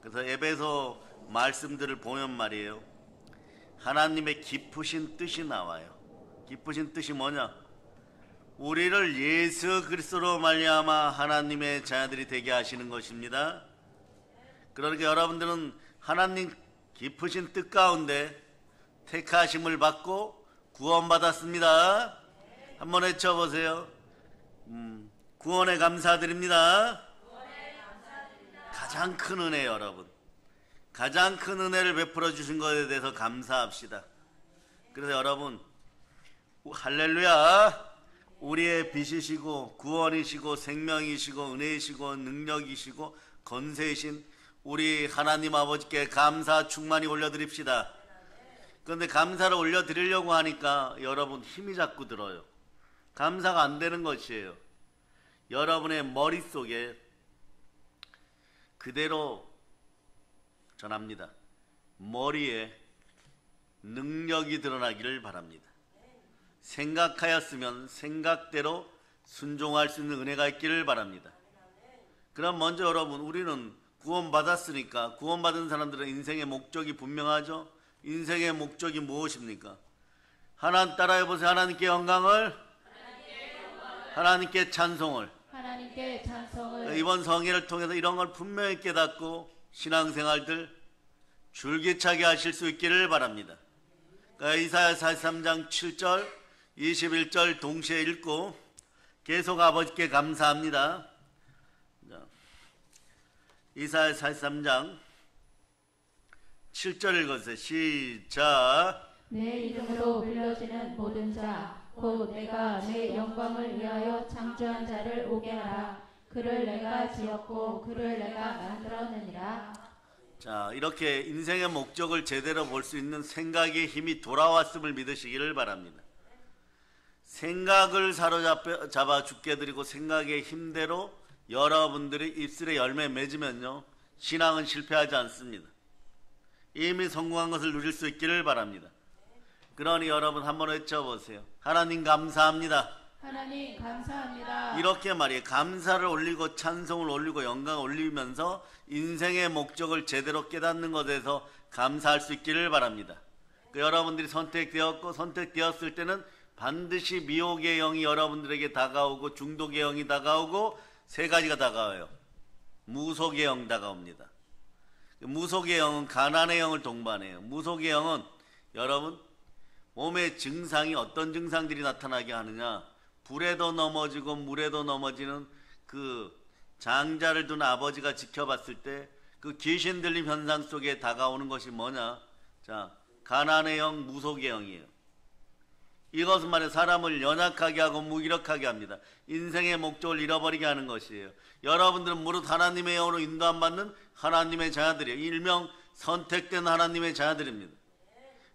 그래서 에베소 말씀들을 보면 말이에요, 하나님의 깊으신 뜻이 나와요. 깊으신 뜻이 뭐냐? 우리를 예수 그리스도로 말미암아 하나님의 자녀들이 되게 하시는 것입니다. 그러니까 여러분들은 하나님 깊으신 뜻 가운데 택하심을 받고 구원받았습니다. 한번 외쳐보세요. 구원에 감사드립니다. 가장 큰 은혜, 여러분. 가장 큰 은혜를 베풀어 주신 것에 대해서 감사합시다. 그래서 여러분, 할렐루야, 우리의 빛이시고 구원이시고 생명이시고 은혜이시고 능력이시고 건세이신 우리 하나님 아버지께 감사 충만히 올려드립시다. 그런데 감사를 올려드리려고 하니까 여러분 힘이 자꾸 들어요. 감사가 안 되는 것이에요. 여러분의 머릿속에 그대로 전합니다. 머리에 능력이 드러나기를 바랍니다. 생각하였으면 생각대로 순종할 수 있는 은혜가 있기를 바랍니다. 그럼 먼저 여러분, 우리는 구원받았으니까, 구원받은 사람들은 인생의 목적이 분명하죠. 인생의 목적이 무엇입니까? 하나님 따라해보세요. 하나님께 영광을, 하나님께 찬송을. 이번 성회를 통해서 이런 걸 분명히 깨닫고 신앙생활들 줄기차게 하실 수 있기를 바랍니다. 이사야 43장 7절 21절 동시에 읽고 계속 아버지께 감사합니다. 이사야 43장 7절 읽어주세요. 시작. 내 이름으로 불려지는 모든 자 곧 내가 내 영광을 위하여 창조한 자를 오게 하라. 그를 내가 지었고 그를 내가 만들었느니라. 자, 이렇게 인생의 목적을 제대로 볼 수 있는 생각의 힘이 돌아왔음을 믿으시기를 바랍니다. 생각을 사로잡아 죽게 드리고 생각의 힘대로 여러분들이 입술에 열매 맺으면요, 신앙은 실패하지 않습니다. 이미 성공한 것을 누릴 수 있기를 바랍니다. 그러니 여러분 한번 외쳐보세요. 하나님 감사합니다. 하나님 감사합니다. 이렇게 말이에요. 감사를 올리고 찬송을 올리고 영광을 올리면서 인생의 목적을 제대로 깨닫는 것에서 감사할 수 있기를 바랍니다. 여러분들이 선택되었고 선택되었을 때는 반드시 미혹의 영이 여러분들에게 다가오고 중독의 영이 다가오고 세 가지가 다가와요. 무속의 영 다가옵니다. 무속의 영은 가난의 영을 동반해요. 무속의 영은 여러분 몸의 증상이 어떤 증상들이 나타나게 하느냐, 불에도 넘어지고 물에도 넘어지는 그 장자를 둔 아버지가 지켜봤을 때 그 귀신 들림 현상 속에 다가오는 것이 뭐냐? 자, 가난의 영, 무속의 영이에요. 이것은 말해 사람을 연약하게 하고 무기력하게 합니다. 인생의 목적을 잃어버리게 하는 것이에요. 여러분들은 무릇 하나님의 영으로 인도함 받는 하나님의 자녀들이에요. 일명 선택된 하나님의 자녀들입니다.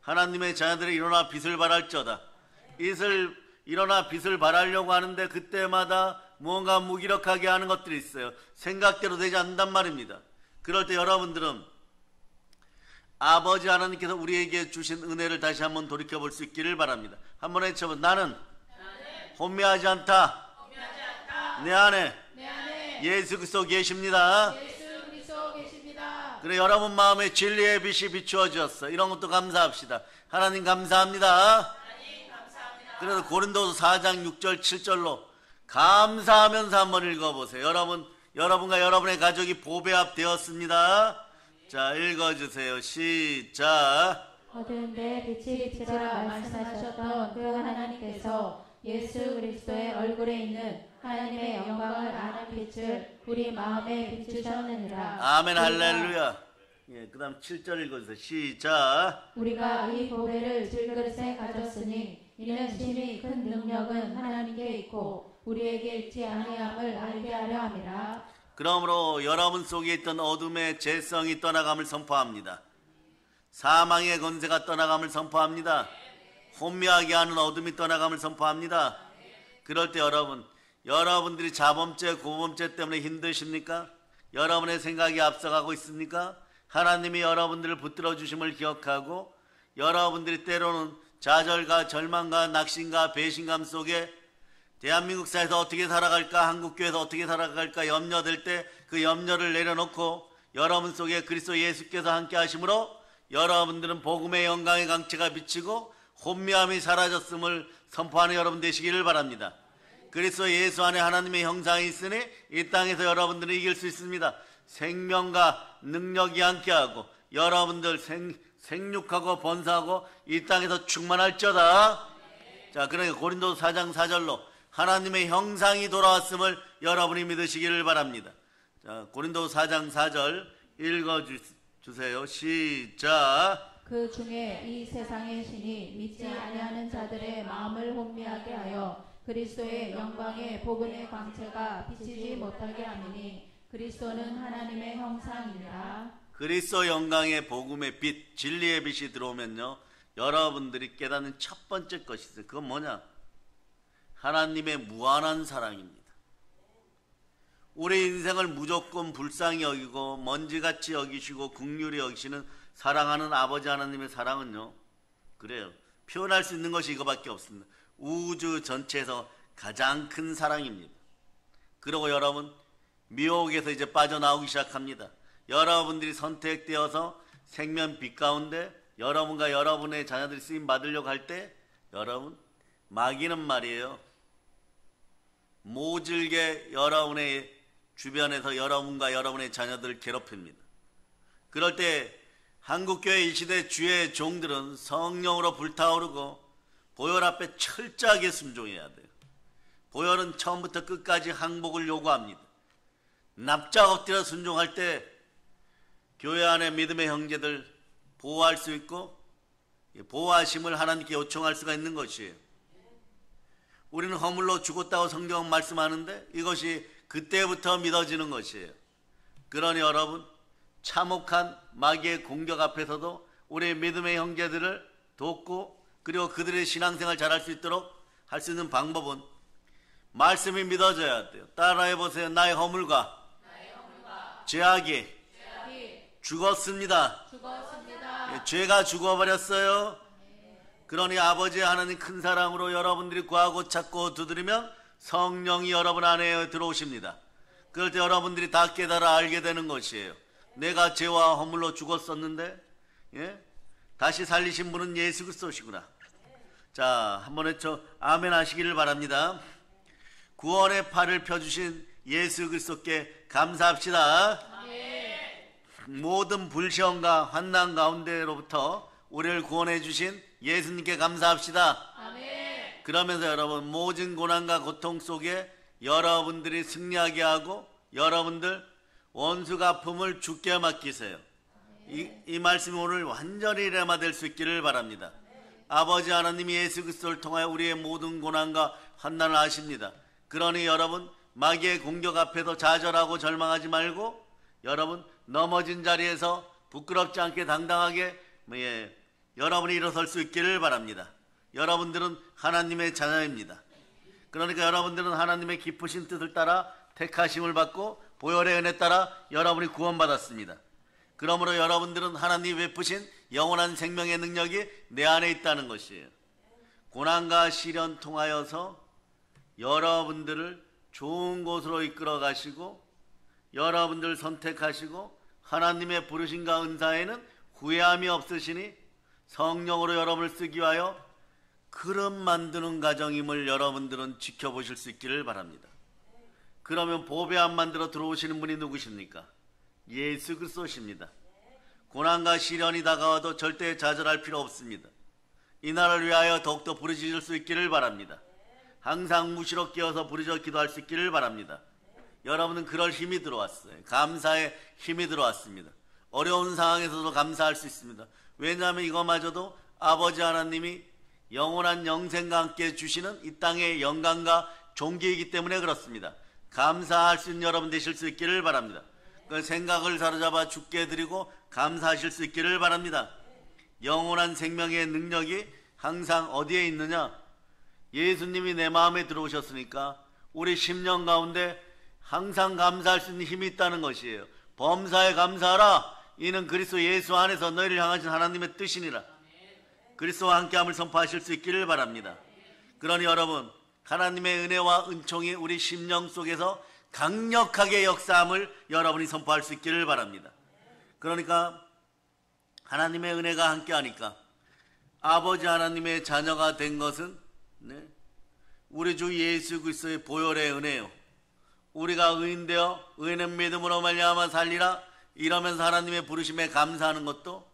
하나님의 자녀들이 일어나 빛을 발할지어다. 일어나 빛을 발하려고 하는데 그때마다 무언가 무기력하게 하는 것들이 있어요. 생각대로 되지 않는단 말입니다. 그럴 때 여러분들은 아버지 하나님께서 우리에게 주신 은혜를 다시 한번 돌이켜볼 수 있기를 바랍니다. 한번 외쳐보세요. 나는 혼미하지 않다. 내 안에 예수 그리스도 계십니다. 그래, 여러분 마음에 진리의 빛이 비추어 주었어. 이런 것도 감사합시다. 하나님 감사합니다. 그래서 고린도서 4장 6절 7절로 감사하면서 한번 읽어보세요. 여러분과 여러분의 가족이 보배합 되었습니다. 자, 읽어주세요. 시작. 어두운데 빛이 비치라 말씀하셨던 그 하나님께서 예수 그리스도의 얼굴에 있는 하나님의 영광을 아는 빛을 우리 마음에 비추셨느니라. 아멘. 할렐루야. 예, 그 다음 7절 읽어주세요. 시작. 우리가 이 보배를 질그릇에 가졌으니 이는 심히 큰 능력은 하나님께 있고 우리에게 있지 아니함을 알게 하려 함이라. 그러므로 여러분 속에 있던 어둠의 죄성이 떠나감을 선포합니다. 사망의 권세가 떠나감을 선포합니다. 혼미하게 하는 어둠이 떠나감을 선포합니다. 그럴 때 여러분들이 자범죄, 고범죄 때문에 힘드십니까? 여러분의 생각이 앞서가고 있습니까? 하나님이 여러분들을 붙들어 주심을 기억하고 여러분들이 때로는 좌절과 절망과 낙심과 배신감 속에 대한민국 사회에서 어떻게 살아갈까, 한국교회에서 어떻게 살아갈까 염려될 때 그 염려를 내려놓고 여러분 속에 그리스도 예수께서 함께 하심으로 여러분들은 복음의 영광의 강체가 비치고 혼미함이 사라졌음을 선포하는 여러분 되시기를 바랍니다. 그리스도 예수 안에 하나님의 형상이 있으니 이 땅에서 여러분들은 이길 수 있습니다. 생명과 능력이 함께하고 여러분들 생육하고 번사하고 이 땅에서 충만할지어다. 자, 그러니까 고린도서 4장 4절로 하나님의 형상이 돌아왔음을 여러분이 믿으시기를 바랍니다. 자, 고린도서 4장 4절 읽어주세요. 시작. 그 중에 이 세상의 신이 믿지 아니하는 자들의 마음을 혼미하게 하여 그리스도의 영광의 복음의 광채가 비치지 못하게 하느니 그리스도는 하나님의 형상이니라. 그리스도 영광의 복음의 빛, 진리의 빛이 들어오면요, 여러분들이 깨닫는 첫 번째 것이 있어요. 그건 뭐냐? 하나님의 무한한 사랑입니다. 우리 인생을 무조건 불쌍히 여기고 먼지같이 여기시고 긍휼히 여기시는 사랑하는 아버지 하나님의 사랑은요, 그래요, 표현할 수 있는 것이 이거밖에 없습니다. 우주 전체에서 가장 큰 사랑입니다. 그리고 여러분, 미혹에서 이제 빠져나오기 시작합니다. 여러분들이 선택되어서 생명 빛 가운데 여러분과 여러분의 자녀들이 쓰임 받으려고 할 때, 여러분, 마귀는 말이에요, 모질게 여러분의 주변에서 여러분과 여러분의 자녀들을 괴롭힙니다. 그럴 때 한국교회 이 시대 주의 종들은 성령으로 불타오르고 보혈 앞에 철저하게 순종해야 돼요. 보혈은 처음부터 끝까지 항복을 요구합니다. 납작 엎드려 순종할 때 교회 안에 믿음의 형제들 보호할 수 있고 보호하심을 하나님께 요청할 수가 있는 것이에요. 우리는 허물로 죽었다고 성경은 말씀하는데 이것이 그때부터 믿어지는 것이에요. 그러니 여러분, 참혹한 마귀의 공격 앞에서도 우리 믿음의 형제들을 돕고 그리고 그들의 신앙생활 잘할 수 있도록 할 수 있는 방법은 말씀이 믿어져야 돼요. 따라해보세요. 나의 허물과 죄악이 죽었습니다. 예, 죄가 죽어버렸어요. 그러니 아버지 하나님 큰 사랑으로 여러분들이 구하고 찾고 두드리면 성령이 여러분 안에 들어오십니다. 그럴 때 여러분들이 다 깨달아 알게 되는 것이에요. 내가 죄와 허물로 죽었었는데, 예? 다시 살리신 분은 예수 그리스도시구나. 자, 한번 외쳐 아멘 하시기를 바랍니다. 구원의 팔을 펴주신 예수 그리스도께 감사합시다. 모든 불시험과 환난 가운데로부터 우리를 구원해 주신 예수님께 감사합시다. 그러면서 여러분, 모든 고난과 고통 속에 여러분들이 승리하게 하고 여러분들 원수가 아픔을 주께 맡기세요. 이 말씀이 오늘 완전히 레마될 수 있기를 바랍니다. 아버지 하나님이 예수 그리스도를 통하여 우리의 모든 고난과 환난을 아십니다. 그러니 여러분, 마귀의 공격 앞에서 좌절하고 절망하지 말고 여러분, 넘어진 자리에서 부끄럽지 않게 당당하게 여러분이 일어설 수 있기를 바랍니다. 여러분들은 하나님의 자녀입니다. 그러니까 여러분들은 하나님의 기쁘신 뜻을 따라 택하심을 받고 보혈의 은혜 따라 여러분이 구원받았습니다. 그러므로 여러분들은 하나님이 베푸신 영원한 생명의 능력이 내 안에 있다는 것이에요. 고난과 시련 통하여서 여러분들을 좋은 곳으로 이끌어 가시고 여러분들 선택하시고 하나님의 부르심과 은사에는 후회함이 없으시니 성령으로 여러분을 쓰기 위하여 그릇 만드는 가정임을 여러분들은 지켜보실 수 있기를 바랍니다. 그러면 보배 안 만들어 들어오시는 분이 누구십니까? 예수 그리스도십니다. 고난과 시련이 다가와도 절대 좌절할 필요 없습니다. 이 나라를 위하여 더욱더 부르짖을 수 있기를 바랍니다. 항상 무시로 깨어서 부르짖어 기도할 수 있기를 바랍니다. 여러분은 그럴 힘이 들어왔어요. 감사의 힘이 들어왔습니다. 어려운 상황에서도 감사할 수 있습니다. 왜냐하면 이거마저도 아버지 하나님이 영원한 영생과 함께 주시는 이 땅의 영광과 존귀이기 때문에 그렇습니다. 감사할 수 있는 여러분 되실 수 있기를 바랍니다. 그 생각을 사로잡아 주께 드리고 감사하실 수 있기를 바랍니다. 영원한 생명의 능력이 항상 어디에 있느냐? 예수님이 내 마음에 들어오셨으니까 우리 심령 가운데 항상 감사할 수 있는 힘이 있다는 것이에요. 범사에 감사하라. 이는 그리스도 예수 안에서 너희를 향하신 하나님의 뜻이니라. 그리스도와 함께함을 선포하실 수 있기를 바랍니다. 그러니 여러분, 하나님의 은혜와 은총이 우리 심령 속에서 강력하게 역사함을 여러분이 선포할 수 있기를 바랍니다. 그러니까 하나님의 은혜가 함께하니까 아버지 하나님의 자녀가 된 것은 우리 주 예수 그리스도의 보혈의 은혜요. 우리가 의인되어 의인은 믿음으로 말미암아 살리라 이러면서 하나님의 부르심에 감사하는 것도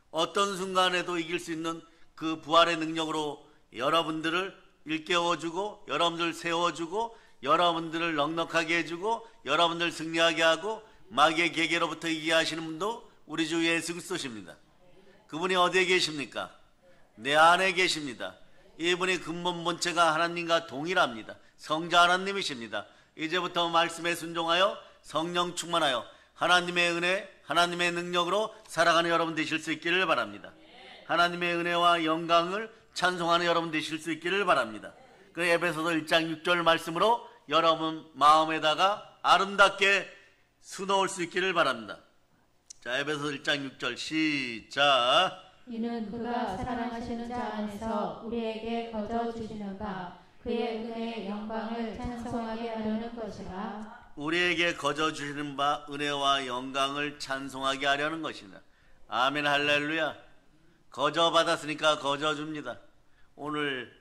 어떤 순간에도 이길 수 있는 그 부활의 능력으로 여러분들을 일깨워주고 여러분들을 세워주고 여러분들을 넉넉하게 해주고 여러분들 승리하게 하고 마귀의 계계로부터 이기게 하시는 분도 우리 주 예수 그리스도십니다. 그분이 어디에 계십니까? 내 안에 계십니다. 이분이 근본 본체가 하나님과 동일합니다. 성자 하나님이십니다. 이제부터 말씀에 순종하여 성령 충만하여 하나님의 은혜, 하나님의 능력으로 살아가는 여러분 되실 수 있기를 바랍니다. 하나님의 은혜와 영광을 찬송하는 여러분 되실 수 있기를 바랍니다. 그 에베소서 1장 6절 말씀으로 여러분 마음에다가 아름답게 수놓을 수 있기를 바랍니다. 자, 에베소서 1장 6절 시작. 이는 그가 사랑하시는 자 안에서 우리에게 거저 주시는 바 그의 은혜의 영광을 찬송하게 하려는 것이라. 우리에게 거저 주시는 바 은혜와 영광을 찬송하게 하려는 것이다. 아멘 할렐루야. 거저 받았으니까 거저 줍니다. 오늘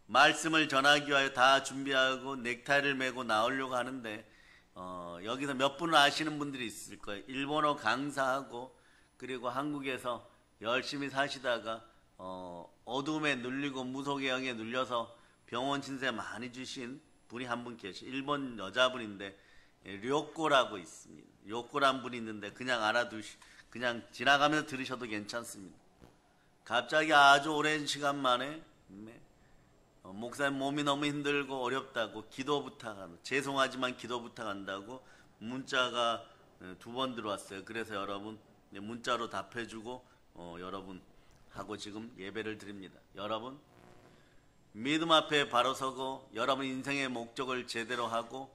말씀을 전하기 위하여 다 준비하고 넥타이를 메고 나오려고 하는데 여기서 몇 분을 아시는 분들이 있을 거예요. 일본어 강사하고 그리고 한국에서 열심히 사시다가 어둠에 눌리고 무속의 영에 눌려서 병원 신세 많이 주신 분이 한 분 계시. 일본 여자분인데 료꼬라고 있습니다. 료꼬란 분이 있는데 그냥 지나가면서 들으셔도 괜찮습니다. 갑자기 아주 오랜 시간 만에 목사님 몸이 너무 힘들고 어렵다고 기도 부탁하는, 죄송하지만 기도 부탁한다고 문자가 2번 들어왔어요. 그래서 여러분 문자로 답해주고 여러분 하고 지금 예배를 드립니다. 여러분 믿음 앞에 바로 서고 여러분 인생의 목적을 제대로 하고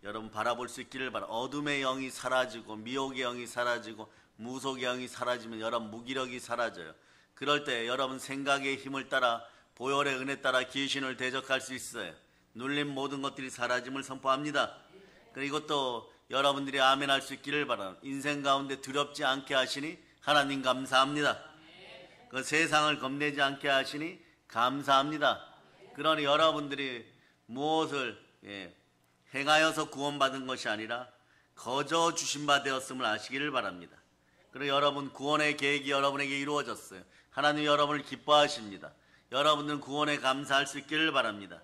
여러분 바라볼 수 있기를 바랍니다. 어둠의 영이 사라지고 미혹의 영이 사라지고 무속의 영이 사라지면 여러분 무기력이 사라져요. 그럴 때 여러분 생각의 힘을 따라 보혈의 은혜 따라 귀신을 대적할 수 있어요. 눌린 모든 것들이 사라짐을 선포합니다. 그리고 또 여러분들이 아멘 할 수 있기를 바랍니다. 인생 가운데 두렵지 않게 하시니 하나님 감사합니다. 그 세상을 겁내지 않게 하시니 감사합니다. 그러니 여러분들이 무엇을 행하여서 구원받은 것이 아니라 거저 주신 바 되었음을 아시기를 바랍니다. 그리고 여러분 구원의 계획이 여러분에게 이루어졌어요. 하나님 여러분을 기뻐하십니다. 여러분들은 구원에 감사할 수 있기를 바랍니다.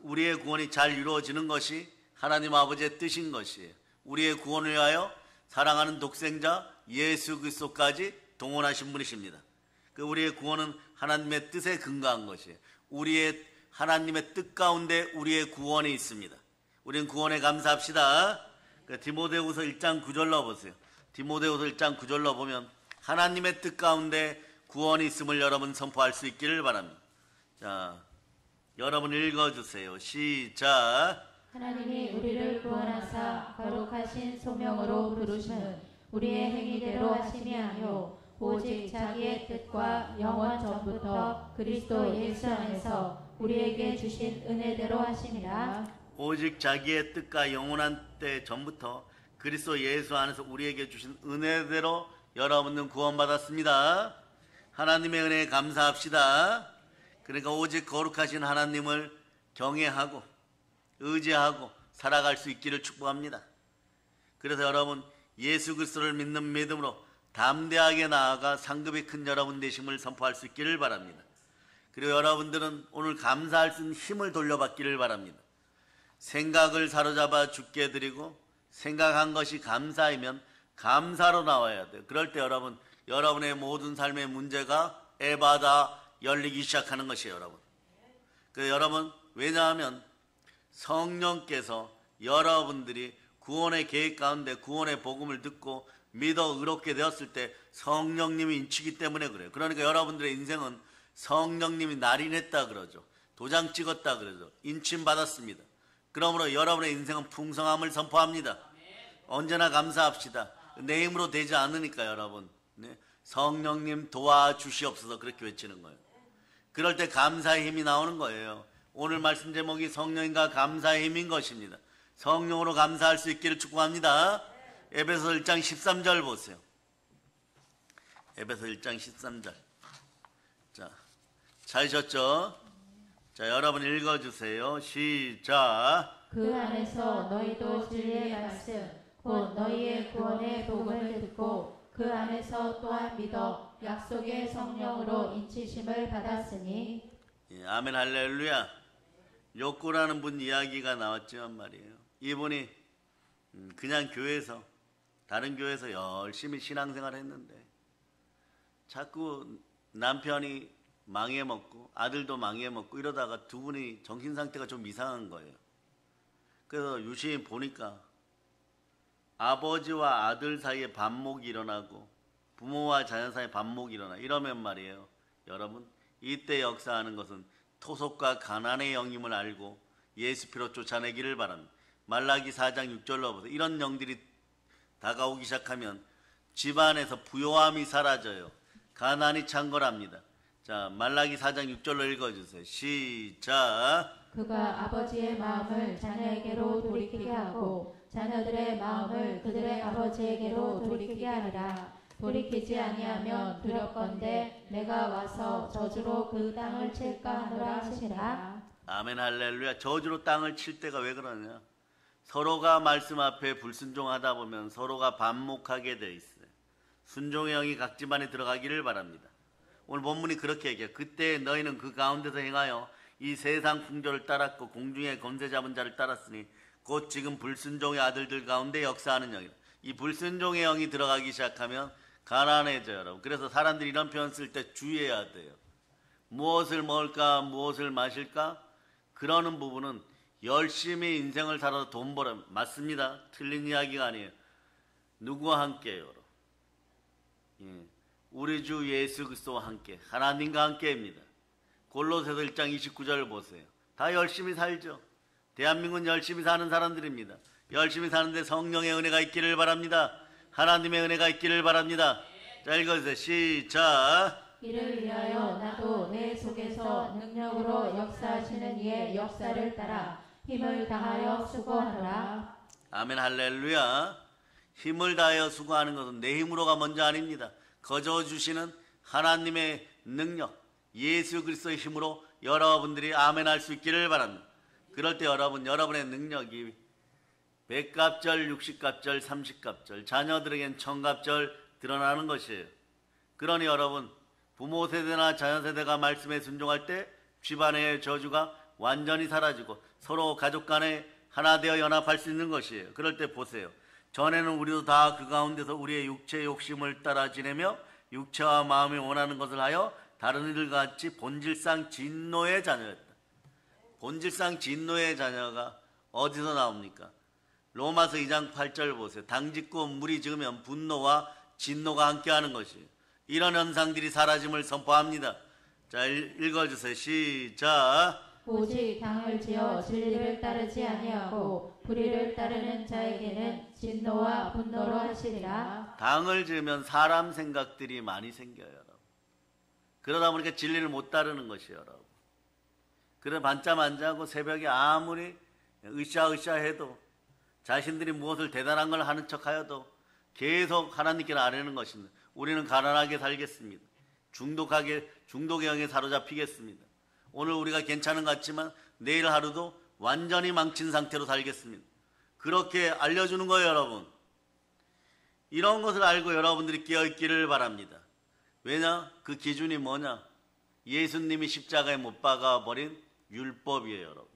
우리의 구원이 잘 이루어지는 것이 하나님 아버지의 뜻인 것이에요. 우리의 구원을 위하여 사랑하는 독생자 예수 그리스도까지 동원하신 분이십니다. 우리의 구원은 하나님의 뜻에 근거한 것이에요. 우리의 하나님의 뜻 가운데 우리의 구원이 있습니다. 우리는 구원에 감사합시다. 디모데후서 1장 9절로 보세요. 디모데후서 1장 9절로 보면 하나님의 뜻 가운데 구원이 있음을 여러분 선포할 수 있기를 바랍니다. 자, 여러분 읽어주세요. 시작. 하나님이 우리를 구원하사 거룩하신 소명으로 부르시는 우리의 행위대로 하심이 아니요 오직 자기의 뜻과 영원 전부터 그리스도 예수 안에서 우리에게 주신 은혜대로 하심이라. 오직 자기의 뜻과 영원한 때 전부터 그리스도 예수 안에서 우리에게 주신 은혜대로 여러분은 구원받았습니다. 하나님의 은혜에 감사합시다. 그러니까 오직 거룩하신 하나님을 경외하고 의지하고 살아갈 수 있기를 축복합니다. 그래서 여러분 예수 그리스도를 믿는 믿음으로 담대하게 나아가 상급이 큰 여러분 되심을 선포할 수 있기를 바랍니다. 그리고 여러분들은 오늘 감사할 수 있는 힘을 돌려받기를 바랍니다. 생각을 사로잡아 주께 드리고 생각한 것이 감사이면 감사로 나와야 돼요. 그럴 때 여러분의 모든 삶의 문제가 에바다 열리기 시작하는 것이에요. 여러분 왜냐하면 성령께서 여러분들이 구원의 계획 가운데 구원의 복음을 듣고 믿어 의롭게 되었을 때 성령님이 인치기 때문에 그래요. 그러니까 여러분들의 인생은 성령님이 날인했다 그러죠. 도장 찍었다 그러죠. 인침 받았습니다. 그러므로 여러분의 인생은 풍성함을 선포합니다. 언제나 감사합시다. 내 힘으로 되지 않으니까 여러분 성령님 도와주시옵소서 그렇게 외치는 거예요. 그럴 때 감사의 힘이 나오는 거예요. 오늘 말씀 제목이 성령님과 감사의 힘인 것입니다. 성령으로 감사할 수 있기를 축복합니다. 에베소 1장 13절 보세요. 에베소 1장 13절. 자, 찾으셨죠? 자, 여러분 읽어주세요. 시작. 그 안에서 너희도 진리의 말씀 곧 너희의 구원의 복음을 듣고 그 안에서 또한 믿어 약속의 성령으로 인치심을 받았으니. 예, 아멘 할렐루야. 욕구라는 분 이야기가 나왔지만 말이에요. 이분이 그냥 교회에서 다른 교회에서 열심히 신앙생활 했는데 자꾸 남편이 망해먹고 아들도 망해먹고 이러다가 두 분이 정신상태가 좀 이상한 거예요. 그래서 유심히 보니까 아버지와 아들 사이에 반목이 일어나고 부모와 자녀 사이에 반목이 일어나. 이러면 말이에요, 여러분, 이때 역사하는 것은 토속과 가난의 영임을 알고 예수 피로 쫓아내기를 바랍니다. 말라기 4장 6절로 보세요. 이런 영들이 다가오기 시작하면 집안에서 부요함이 사라져요. 가난이 창궐합니다. 자, 말라기 4장 6절로 읽어주세요. 시작. 그가 아버지의 마음을 자녀에게로 돌이키게 하고 자녀들의 마음을 그들의 아버지에게로 돌이키게 하리라. 돌이키지 아니하면 두렵건대 내가 와서 저주로 그 땅을 칠까 하노라 하시니라. 아멘 할렐루야. 저주로 땅을 칠 때가 왜 그러냐? 서로가 말씀 앞에 불순종하다 보면 서로가 반목하게 돼 있어요. 순종의 영이 각 집안에 들어가기를 바랍니다. 오늘 본문이 그렇게 얘기해요. 그때 너희는 그 가운데서 행하여 이 세상 풍조를 따랐고 공중에 검새 잡은 자를 따랐으니 곧 지금 불순종의 아들들 가운데 역사하는 영이다. 이 불순종의 영이 들어가기 시작하면 가난해져요, 여러분. 그래서 사람들이 이런 표현 쓸 때 주의해야 돼요. 무엇을 먹을까, 무엇을 마실까? 그러는 부분은 열심히 인생을 살아서 돈 벌어. 맞습니다. 틀린 이야기가 아니에요. 누구와 함께요, 여러분? 예. 우리 주 예수 그리스도와 함께, 하나님과 함께입니다. 골로새서 1장 29절 보세요. 다 열심히 살죠. 대한민국은 열심히 사는 사람들입니다. 열심히 사는데 성령의 은혜가 있기를 바랍니다. 하나님의 은혜가 있기를 바랍니다. 자, 읽어주세요. 시작. 이를 위하여 나도 내 속에서 능력으로 역사하시는 이의 역사를 따라 힘을 다하여 수고하노라. 아멘 할렐루야. 힘을 다하여 수고하는 것은 내 힘으로가 먼저 아닙니다. 거저 주시는 하나님의 능력, 예수 그리스도의 힘으로 여러분들이 아멘할 수 있기를 바랍니다. 그럴 때 여러분의 능력이 100갑절, 60갑절, 30갑절, 자녀들에겐 1000갑절 드러나는 것이에요. 그러니 여러분, 부모 세대나 자녀 세대가 말씀에 순종할 때 집안의 저주가 완전히 사라지고 서로 가족 간에 하나 되어 연합할 수 있는 것이에요. 그럴 때 보세요. 전에는 우리도 다 그 가운데서 우리의 육체의 욕심을 따라 지내며 육체와 마음이 원하는 것을 하여 다른 이들과 같이 본질상 진노의 자녀였다. 본질상 진노의 자녀가 어디서 나옵니까? 로마서 2장 8절 보세요. 당짓고 물이 적으면 분노와 진노가 함께하는 것이에요. 이런 현상들이 사라짐을 선포합니다. 자, 읽어주세요. 시작. 오직 당을 지어 진리를 따르지 아니하고 불의를 따르는 자에게는 진노와 분노로 하시리라. 당을 지으면 사람 생각들이 많이 생겨요, 여러분. 그러다 보니까 진리를 못 따르는 것이에요, 여러분. 그래 반잠 안 자고 새벽에 아무리 으쌰으쌰 해도 자신들이 무엇을 대단한 걸 하는 척하여도 계속 하나님께는 아뢰는 것입니다. 우리는 가난하게 살겠습니다. 중독의 영에 사로잡히겠습니다. 오늘 우리가 괜찮은 것 같지만 내일 하루도 완전히 망친 상태로 살겠습니다. 그렇게 알려주는 거예요, 여러분. 이런 것을 알고 여러분들이 깨어있기를 바랍니다. 왜냐? 그 기준이 뭐냐? 예수님이 십자가에 못 박아버린 율법이에요, 여러분.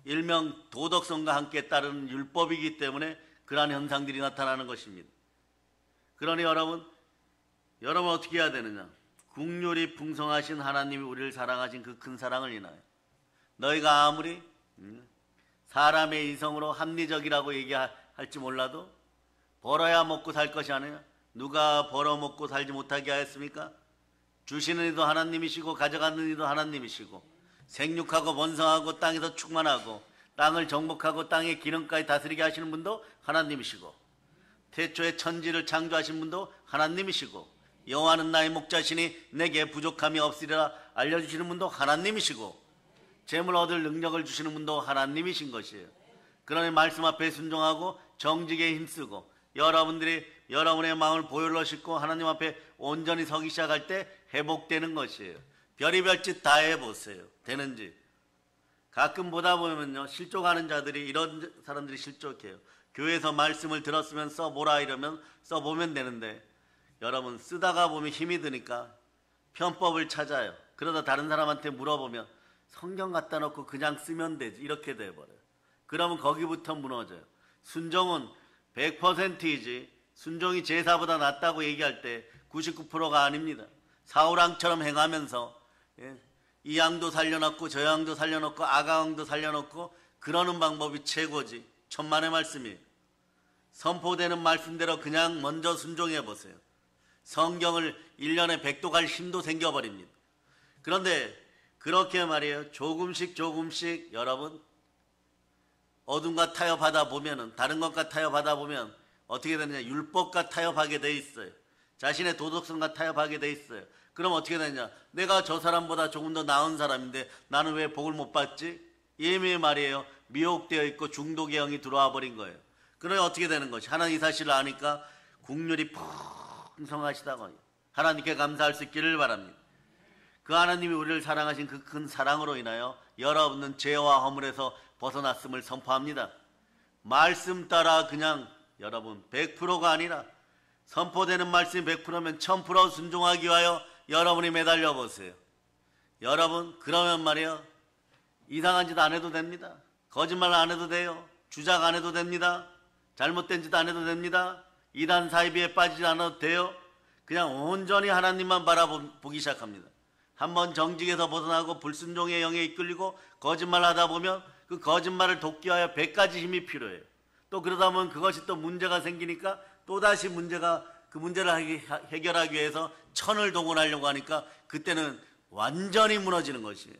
일명 도덕성과 함께 따르는 율법이기 때문에 그러한 현상들이 나타나는 것입니다. 그러니 여러분 어떻게 해야 되느냐? 국률이 풍성하신 하나님이 우리를 사랑하신 그 큰 사랑을 인하여 너희가 아무리 사람의 이성으로 합리적이라고 얘기할지 몰라도 벌어야 먹고 살 것이 아니냐? 누가 벌어 먹고 살지 못하게 하였습니까? 주시는 이도 하나님이시고 가져가는 이도 하나님이시고 생육하고 번성하고 땅에서 충만하고 땅을 정복하고 땅의 기름까지 다스리게 하시는 분도 하나님이시고 태초에 천지를 창조하신 분도 하나님이시고 여호와는 나의 목자시니 내게 부족함이 없으리라 알려주시는 분도 하나님이시고 재물 얻을 능력을 주시는 분도 하나님이신 것이에요. 그러니 말씀 앞에 순종하고 정직에 힘쓰고 여러분들이 여러분의 마음을 보혈로 씻고 하나님 앞에 온전히 서기 시작할 때 회복되는 것이에요. 별의별 짓 다 해보세요. 되는지. 가끔 보다 보면요, 실족하는 자들이, 이런 사람들이 실족해요. 교회에서 말씀을 들었으면 써보라 이러면 써보면 되는데, 여러분 쓰다가 보면 힘이 드니까 편법을 찾아요. 그러다 다른 사람한테 물어보면 성경 갖다 놓고 그냥 쓰면 되지, 이렇게 돼버려요. 그러면 거기부터 무너져요. 순종은 100%이지 순종이 제사보다 낫다고 얘기할 때 99%가 아닙니다. 사울왕처럼 행하면서 이 양도 살려놓고 저 양도 살려놓고 아가왕도 살려놓고 그러는 방법이 최고지. 천만의 말씀이에요. 선포되는 말씀대로 그냥 먼저 순종해 보세요. 성경을 1년에 100도 갈 힘도 생겨버립니다. 그런데 그렇게 말이에요. 조금씩 여러분 어둠과 타협하다 보면은, 다른 것과 타협하다 보면 어떻게 되느냐, 율법과 타협하게 돼 있어요. 자신의 도덕성과 타협하게 돼 있어요. 그럼 어떻게 되느냐, 내가 저 사람보다 조금 더 나은 사람인데 나는 왜 복을 못 받지? 예미의 말이에요. 미혹되어 있고 중독의 영이 들어와 버린 거예요. 그러면 어떻게 되는 것이, 하나님 이 사실을 아니까 국률이 풍성하시다고 하나님께 감사할 수 있기를 바랍니다. 그 하나님이 우리를 사랑하신 그 큰 사랑으로 인하여 여러분은 죄와 허물에서 벗어났음을 선포합니다. 말씀 따라 그냥 여러분 100%가 아니라 선포되는 말씀이 100%면 1000% 순종하기 위하여 여러분이 매달려 보세요. 여러분 그러면 말이에요, 이상한 짓 안 해도 됩니다. 거짓말 안 해도 돼요. 주작 안 해도 됩니다. 잘못된 짓 안 해도 됩니다. 이단 사이비에 빠지지 않아도 돼요. 그냥 온전히 하나님만 바라보기 시작합니다. 한번 정직에서 벗어나고 불순종의 영에 이끌리고 거짓말 하다 보면 그 거짓말을 돕기 위하여 100가지 힘이 필요해요. 또 그러다 보면 그것이 또 문제가 생기니까 또다시 그 문제를 해결하기 위해서 천을 동원하려고 하니까 그때는 완전히 무너지는 것이에요.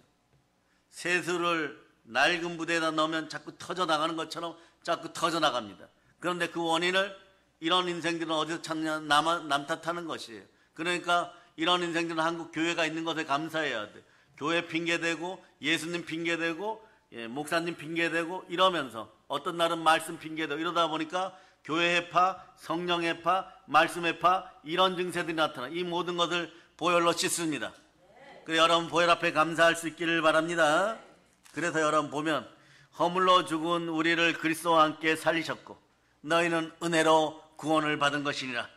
세수를 낡은 부대에다 넣으면 자꾸 터져나가는 것처럼 자꾸 터져나갑니다. 그런데 그 원인을 이런 인생들은 어디서 찾냐, 남 탓하는 것이에요. 그러니까 이런 인생들은 한국 교회가 있는 것에 감사해야 돼. 교회 핑계대고 예수님 핑계대고 목사님 핑계대고 이러면서 어떤 날은 말씀 핑계대고 이러다 보니까 교회 해파, 성령 해파, 말씀 해파, 이런 증세들이 나타나. 이 모든 것을 보혈로 씻습니다. 그래서 여러분 보혈 앞에 감사할 수 있기를 바랍니다. 그래서 여러분 보면 허물로 죽은 우리를 그리스도와 함께 살리셨고 너희는 은혜로 구원을 받은 것이니라.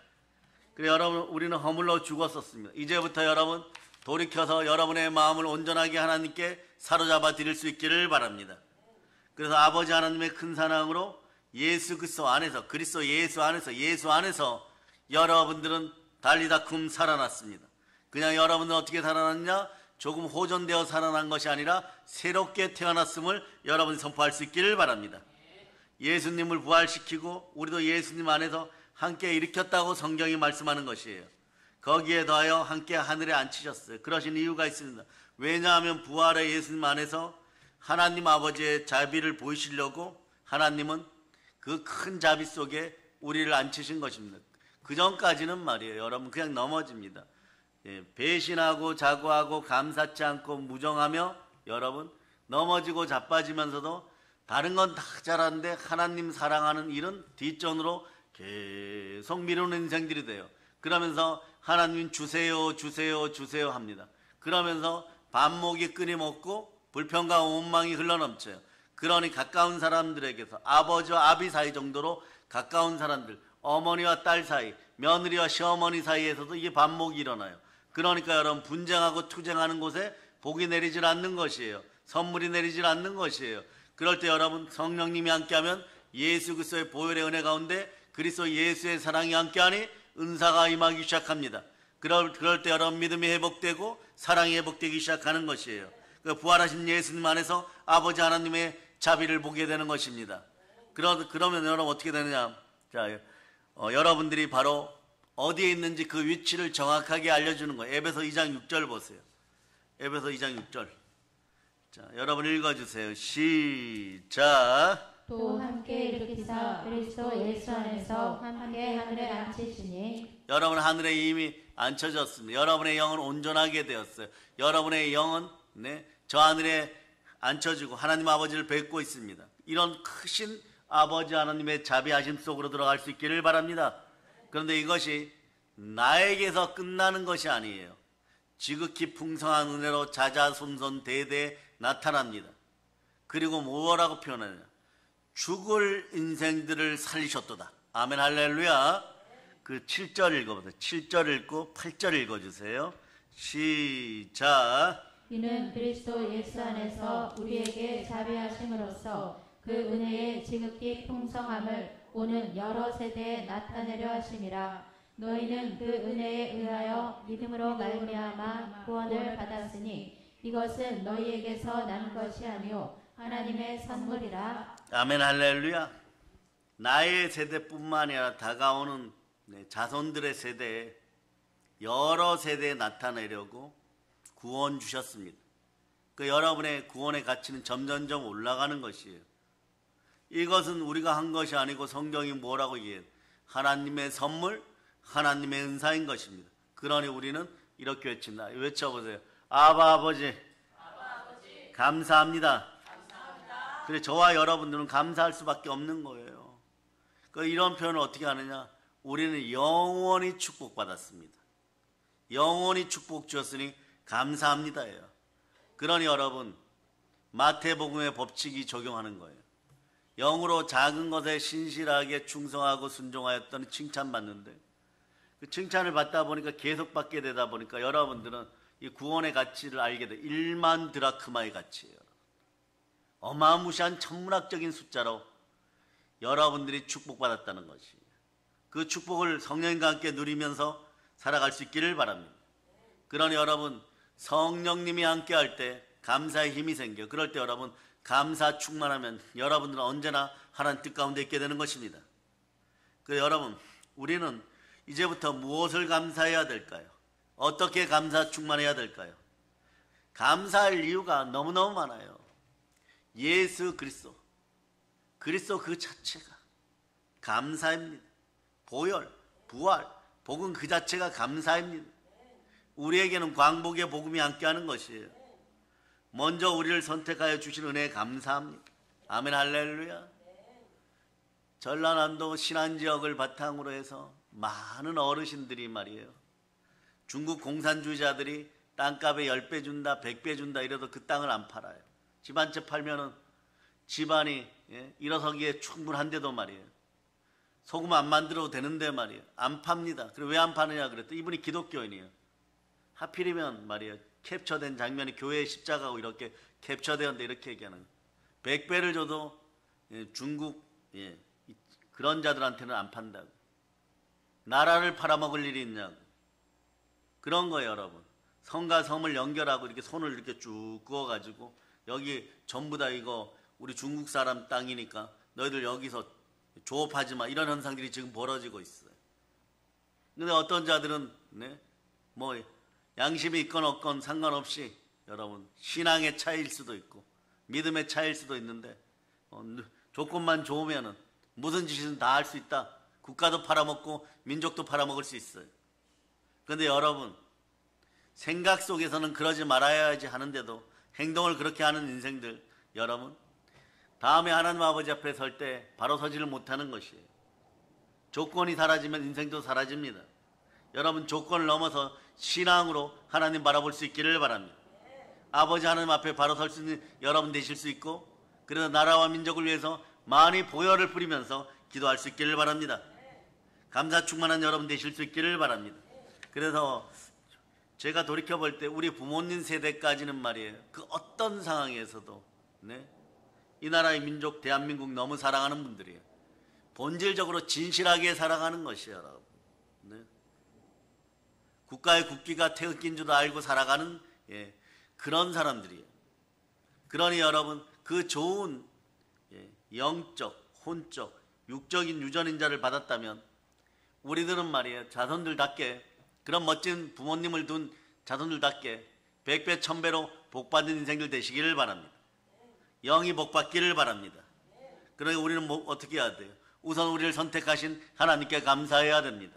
그래 여러분 우리는 허물로 죽었었습니다. 이제부터 여러분 돌이켜서 여러분의 마음을 온전하게 하나님께 사로잡아 드릴 수 있기를 바랍니다. 그래서 아버지 하나님의 큰 사랑으로 예수 그리스도 안에서, 그리스도 예수 안에서 여러분들은 달리다쿰 살아났습니다. 그냥 여러분은 어떻게 살아났냐? 조금 호전되어 살아난 것이 아니라 새롭게 태어났음을 여러분이 선포할 수 있기를 바랍니다. 예수님을 부활시키고 우리도 예수님 안에서 함께 일으켰다고 성경이 말씀하는 것이에요. 거기에 더하여 함께 하늘에 앉히셨어요. 그러신 이유가 있습니다. 왜냐하면 부활의 예수님 안에서 하나님 아버지의 자비를 보이시려고 하나님은 그 큰 자비 속에 우리를 앉히신 것입니다. 그 전까지는 말이에요, 여러분 그냥 넘어집니다. 배신하고 자고하고 감사치 않고 무정하며 여러분 넘어지고 자빠지면서도 다른 건 다 잘하는데 하나님 사랑하는 일은 뒷전으로 계속 미루는 인생들이 돼요. 그러면서 하나님 주세요 합니다. 그러면서 반목이 끊임없고 불평과 원망이 흘러넘쳐요. 그러니 가까운 사람들에게서 아버지와 아비 사이 정도로 가까운 사람들, 어머니와 딸 사이, 며느리와 시어머니 사이에서도 이게 반목이 일어나요. 그러니까 여러분 분쟁하고 투쟁하는 곳에 복이 내리질 않는 것이에요. 선물이 내리질 않는 것이에요. 그럴 때 여러분 성령님이 함께하면 예수 그리스도의 보혈의 은혜 가운데 그리스도 예수의 사랑이 함께하니 은사가 임하기 시작합니다. 그럴 때 여러분 믿음이 회복되고 사랑이 회복되기 시작하는 것이에요. 그 부활하신 예수님 안에서 아버지 하나님의 자비를 보게 되는 것입니다. 그러면 여러분 어떻게 되느냐? 자, 여러분들이 바로 어디에 있는지 그 위치를 정확하게 알려주는 거예요. 에베소 2장 6절 보세요. 에베소 2장 6절. 자, 여러분 읽어주세요. 시작. 또 함께 일으키사 그리스도 예수 안에서 함께 하늘에 앉히시니. 여러분 하늘에 이미 앉혀졌습니다. 여러분의 영은 온전하게 되었어요. 여러분의 영은 저 하늘에 앉혀지고 하나님 아버지를 뵙고 있습니다. 이런 크신 아버지 하나님의 자비하심 속으로 들어갈 수 있기를 바랍니다. 그런데 이것이 나에게서 끝나는 것이 아니에요. 지극히 풍성한 은혜로 자자손손 대대 나타납니다. 그리고 뭐라고 표현하냐? 죽을 인생들을 살리셨도다. 아멘 할렐루야. 그 7절 읽어보세요. 7절 읽고 8절 읽어주세요. 시작. 이는 그리스도 예수 안에서 우리에게 자비하심으로써 그 은혜의 지극히 풍성함을 오는 여러 세대에 나타내려 하심이라. 너희는 그 은혜에 의하여 믿음으로 말미암아 구원을 받았으니 이것은 너희에게서 난 것이 아니요 하나님의 선물이라. 아멘 할렐루야. 나의 세대뿐만 아니라 다가오는 자손들의 세대에 여러 세대에 나타내려고 구원 주셨습니다. 그 여러분의 구원의 가치는 점점점 올라가는 것이에요. 이것은 우리가 한 것이 아니고 성경이 뭐라고 얘기해요? 하나님의 선물, 하나님의 은사인 것입니다. 그러니 우리는 이렇게 외칩니다. 외쳐보세요. 아바 아버지, 감사합니다. 그래 저와 여러분들은 감사할 수밖에 없는 거예요. 이런 표현을 어떻게 하느냐? 우리는 영원히 축복받았습니다. 영원히 축복 주었으니 감사합니다예요. 그러니 여러분 마태복음의 법칙이 적용하는 거예요. 영으로 작은 것에 신실하게 충성하고 순종하였더니 칭찬받는데 그 칭찬을 받다 보니까 계속 받게 되다 보니까 여러분들은 이 구원의 가치를 알게 돼. 1만 드라크마의 가치예요. 어마무시한 천문학적인 숫자로 여러분들이 축복받았다는 것이 그 축복을 성령님과 함께 누리면서 살아갈 수 있기를 바랍니다. 그러니 여러분 성령님이 함께 할 때 감사의 힘이 생겨. 그럴 때 여러분 감사 충만하면 여러분들은 언제나 하나님 뜻 가운데 있게 되는 것입니다. 여러분 우리는 이제부터 무엇을 감사해야 될까요? 어떻게 감사 충만해야 될까요? 감사할 이유가 너무너무 많아요. 예수 그리스도 그 자체가 감사입니다. 보혈, 부활, 복음 그 자체가 감사입니다. 우리에게는 광복의 복음이 함께하는 것이에요. 먼저 우리를 선택하여 주신 은혜에 감사합니다. 아멘 할렐루야. 전라남도 신안지역을 바탕으로 해서 많은 어르신들이 말이에요. 중국 공산주의자들이 땅값에 10배 준다 100배 준다 이래도 그 땅을 안 팔아요. 집 한 채 팔면은 집안이 일어서기에 충분한데도 말이에요. 소금 안 만들어도 되는데 말이에요. 안 팝니다. 그리고 왜 안 파느냐 그랬더니 이분이 기독교인이에요. 하필이면 말이에요. 캡처된 장면이 교회의 십자가하고 이렇게 캡처되었는데 이렇게 얘기하는 거예요. 100배를 줘도 중국 그런 자들한테는 안 판다고. 나라를 팔아먹을 일이 있냐고. 그런 거예요 여러분. 성과 섬을 연결하고 이렇게 손을 이렇게 쭉 그어가지고 여기 전부 다 이거 우리 중국 사람 땅이니까 너희들 여기서 조업하지 마. 이런 현상들이 지금 벌어지고 있어요. 근데 어떤 자들은 뭐 양심이 있건 없건 상관없이 여러분 신앙의 차이일 수도 있고 믿음의 차이일 수도 있는데 조건만 좋으면은 무슨 짓이든 다 할 수 있다. 국가도 팔아먹고 민족도 팔아먹을 수 있어요. 그런데 여러분 생각 속에서는 그러지 말아야지 하는데도 행동을 그렇게 하는 인생들 여러분 다음에 하나님 아버지 앞에 설 때 바로 서지를 못하는 것이에요. 조건이 사라지면 인생도 사라집니다. 여러분 조건을 넘어서 신앙으로 하나님 바라볼 수 있기를 바랍니다. 아버지 하나님 앞에 바로 설 수 있는 여러분 되실 수 있고 그래서 나라와 민족을 위해서 많이 보혈을 뿌리면서 기도할 수 있기를 바랍니다. 감사 충만한 여러분 되실 수 있기를 바랍니다. 그래서 제가 돌이켜볼 때 우리 부모님 세대까지는 말이에요. 그 어떤 상황에서도 이 나라의 민족 대한민국 너무 사랑하는 분들이에요. 본질적으로 진실하게 살아가는 것이에요. 여러분. 국가의 국기가 태극기인 줄도 알고 살아가는 그런 사람들이에요. 그러니 여러분 그 좋은 영적, 혼적, 육적인 유전인자를 받았다면 우리들은 말이에요. 자손들답게 그런 멋진 부모님을 둔 자손들답게 100배 1000배로 복받은 인생들 되시기를 바랍니다. 영이 복받기를 바랍니다. 그러니 우리는 어떻게 해야 돼요? 우선 우리를 선택하신 하나님께 감사해야 됩니다.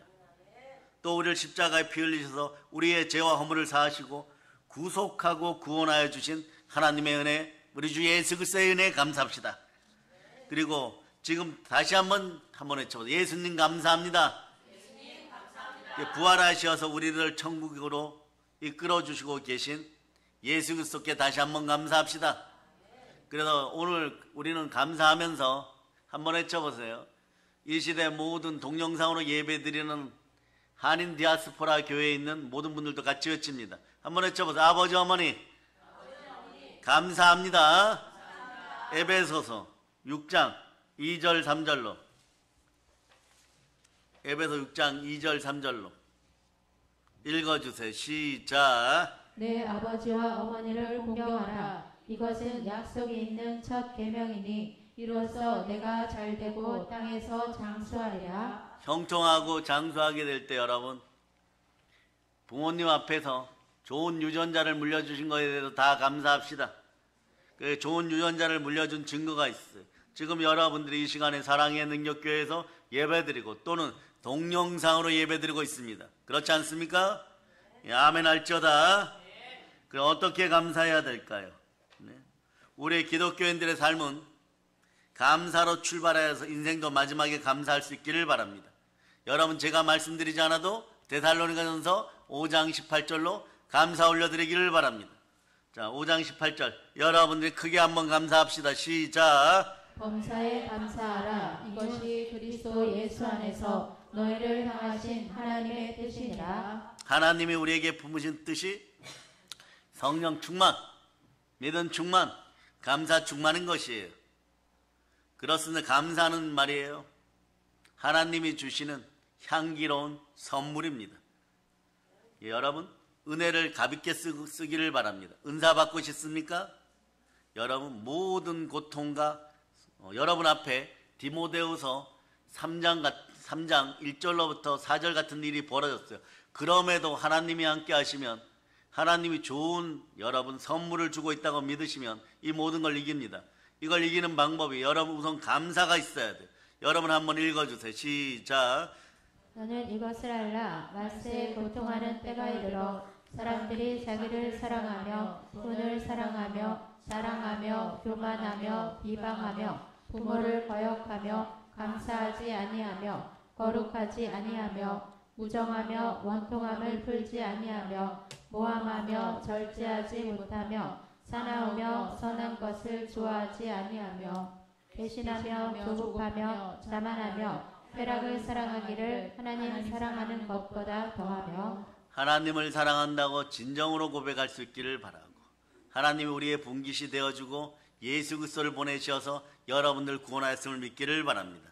또 우리를 십자가에 피 흘리셔서 우리의 죄와 허물을 사하시고 구속하고 구원하여 주신 하나님의 은혜, 우리 주 예수 그리스도의 은혜에 감사합시다. 그리고 지금 다시 한번 외쳐보세요. 예수님 감사합니다. 부활하셔서 우리를 천국으로 이끌어 주시고 계신 예수 그리스도께 다시 한번 감사합시다. 그래서 오늘 우리는 감사하면서 한번 외쳐보세요. 이 시대 모든 동영상으로 예배드리는 한인 디아스포라 교회에 있는 모든 분들도 같이 외칩니다. 한번 외쳐보세요. 아버지 어머니 감사합니다. 에베소서 6장 2절 3절로 에베소 6장 2절 3절로 읽어주세요. 시작. 내 아버지와 어머니를 공경하라. 이것은 약속이 있는 첫 계명이니 이로써 내가 잘되고 땅에서 장수하리라. 형통하고 장수하게 될 때 여러분 부모님 앞에서 좋은 유전자를 물려주신 것에 대해서 다 감사합시다. 그 좋은 유전자를 물려준 증거가 있어요. 지금 여러분들이 이 시간에 사랑의 능력교회에서 예배드리고 또는 동영상으로 예배드리고 있습니다. 그렇지 않습니까? 예, 아멘 할지어다. 그럼 어떻게 감사해야 될까요? 네. 우리 기독교인들의 삶은 감사로 출발해서 인생도 마지막에 감사할 수 있기를 바랍니다. 여러분 제가 말씀드리지 않아도 데살로니가전서 5장 18절로 감사 올려드리기를 바랍니다. 자, 5장 18절 여러분들이 크게 한번 감사합시다. 시작. 범사에 감사하라. 이것이 그리스도 예수 안에서 너희를 향하신 하나님의 뜻이니라. 하나님이 우리에게 품으신 뜻이 성령 충만, 믿음 충만, 감사 충만인 것이에요. 그렇습니다. 감사는 말이에요. 하나님이 주시는 향기로운 선물입니다. 예, 여러분 은혜를 가볍게 쓰기를 바랍니다. 은사 받고 싶습니까? 여러분 모든 고통과 여러분 앞에 디모데후서 3장 1절로부터 4절 같은 일이 벌어졌어요. 그럼에도 하나님이 함께 하시면 하나님이 좋은 여러분 선물을 주고 있다고 믿으시면 이 모든 걸 이깁니다. 이걸 이기는 방법이 여러분 우선 감사가 있어야 돼요. 여러분 한번 읽어주세요. 시작. 너는 이것을 알라. 말세에 고통하는 때가 이르러 사람들이 자기를 사랑하며 돈을 사랑하며 교만하며 비방하며 부모를 거역하며 감사하지 아니하며 거룩하지 아니하며 무정하며 원통함을 풀지 아니하며 모함하며 절제하지 못하며 사나우며 선한 것을 좋아하지 아니하며 배신하며 조급하며 자만하며 쾌락을 사랑하기를 하나님 사랑하는 것보다 더하며. 하나님을 사랑한다고 진정으로 고백할 수 있기를 바라고 하나님이 우리의 분깃이 되어주고 예수 그리스도를 보내셔서 여러분들 구원하였음을 믿기를 바랍니다.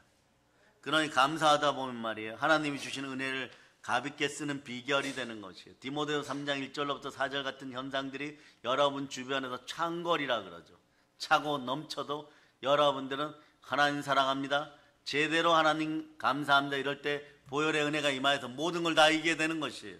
그러니 감사하다 보면 말이에요. 하나님이 주시는 은혜를 가볍게 쓰는 비결이 되는 것이에요. 디모데후 3장 1절로부터 4절 같은 현상들이 여러분 주변에서 창거리라 그러죠. 차고 넘쳐도 여러분들은 하나님 사랑합니다. 제대로 하나님 감사합니다. 이럴 때 보혈의 은혜가 임하여서 모든 걸 다 이기게 되는 것이에요.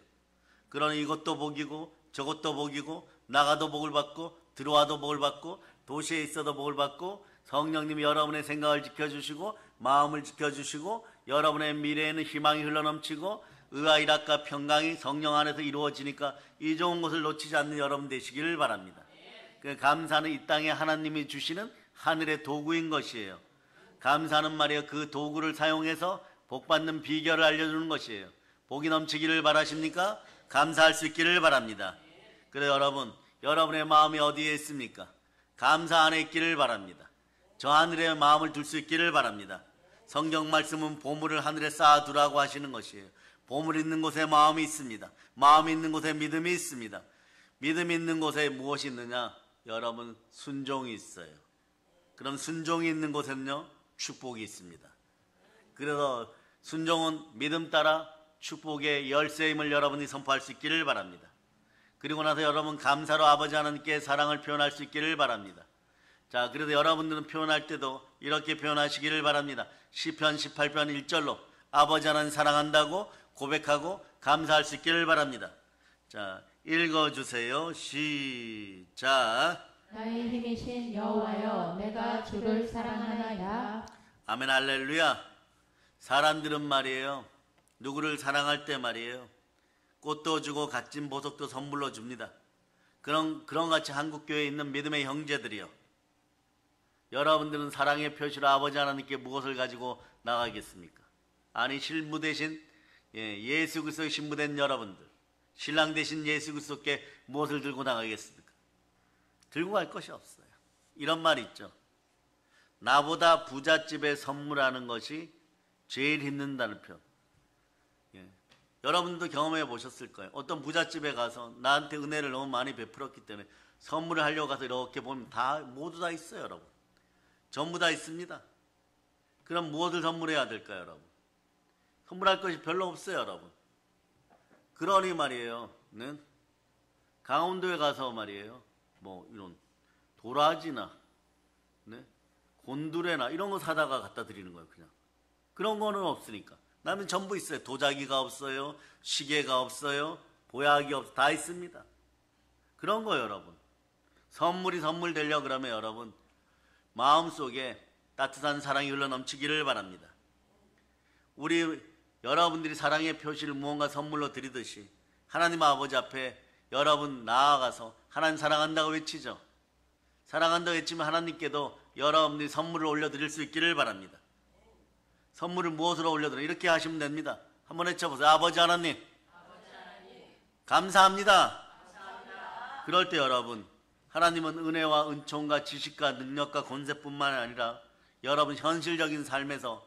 그러니 이것도 복이고 저것도 복이고 나가도 복을 받고 들어와도 복을 받고 도시에 있어도 복을 받고 성령님이 여러분의 생각을 지켜주시고 마음을 지켜주시고 여러분의 미래에는 희망이 흘러넘치고 의와 일학과 평강이 성령 안에서 이루어지니까 이 좋은 것을 놓치지 않는 여러분 되시기를 바랍니다. 그 감사는 이 땅에 하나님이 주시는 하늘의 도구인 것이에요. 감사는 말이에요. 그 도구를 사용해서 복받는 비결을 알려주는 것이에요. 복이 넘치기를 바라십니까? 감사할 수 있기를 바랍니다. 그래 여러분, 여러분의 마음이 어디에 있습니까? 감사 안에 있기를 바랍니다. 저 하늘에 마음을 둘 수 있기를 바랍니다. 성경 말씀은 보물을 하늘에 쌓아두라고 하시는 것이에요. 보물 있는 곳에 마음이 있습니다. 마음이 있는 곳에 믿음이 있습니다. 믿음이 있는 곳에 무엇이 있느냐? 여러분 순종이 있어요. 그럼 순종이 있는 곳에는요 축복이 있습니다. 그래서 순종은 믿음 따라 축복의 열쇠임을 여러분이 선포할 수 있기를 바랍니다. 그리고 나서 여러분 감사로 아버지 하나님께 사랑을 표현할 수 있기를 바랍니다. 자, 그래서 여러분들은 표현할 때도 이렇게 표현하시기를 바랍니다. 시편 18편 1절로 아버지 하나님 사랑한다고 고백하고 감사할 수 있기를 바랍니다. 자, 읽어주세요. 시작. 나의 힘이신 여호와여, 내가 주를 사랑하나이다. 아멘 할렐루야. 사람들은 말이에요, 누구를 사랑할 때 말이에요, 꽃도 주고 값진 보석도 선물로 줍니다. 그런 같이 한국교회에 있는 믿음의 형제들이요, 여러분들은 사랑의 표시로 아버지 하나님께 무엇을 가지고 나가겠습니까? 아니 신부 대신 예수 그리스도의 신부된 여러분들, 신랑 대신 예수 그리스도께 무엇을 들고 나가겠습니까? 들고 갈 것이 없어요. 이런 말 있죠. 나보다 부잣집에 선물하는 것이 제일 힘든다는 표현. 여러분도 경험해 보셨을 거예요. 어떤 부잣집에 가서 나한테 은혜를 너무 많이 베풀었기 때문에 선물을 하려고 가서 이렇게 보면 모두 다 있어요, 여러분. 전부 다 있습니다. 그럼 무엇을 선물해야 될까요, 여러분? 선물할 것이 별로 없어요, 여러분. 그러니 말이에요. 네? 강원도에 가서 말이에요. 뭐 이런 도라지나 네? 곤두레나 이런 거 사다가 갖다 드리는 거예요, 그냥. 그런 거는 없으니까. 남은 전부 있어요. 도자기가 없어요. 시계가 없어요. 보약이 없어요. 다 있습니다. 그런 거예요, 여러분. 선물이 선물 되려고 그러면 여러분 마음속에 따뜻한 사랑이 흘러넘치기를 바랍니다. 여러분들이 사랑의 표시를 무언가 선물로 드리듯이 하나님 아버지 앞에 여러분 나아가서 하나님 사랑한다고 외치죠. 사랑한다고 외치면 하나님께도 여러분들이 선물을 올려드릴 수 있기를 바랍니다. 선물을 무엇으로 올려드려? 이렇게 하시면 됩니다. 한번 외쳐보세요. 아버지 하나님, 감사합니다. 그럴 때 여러분, 하나님은 은혜와 은총과 지식과 능력과 권세뿐만 아니라 여러분 현실적인 삶에서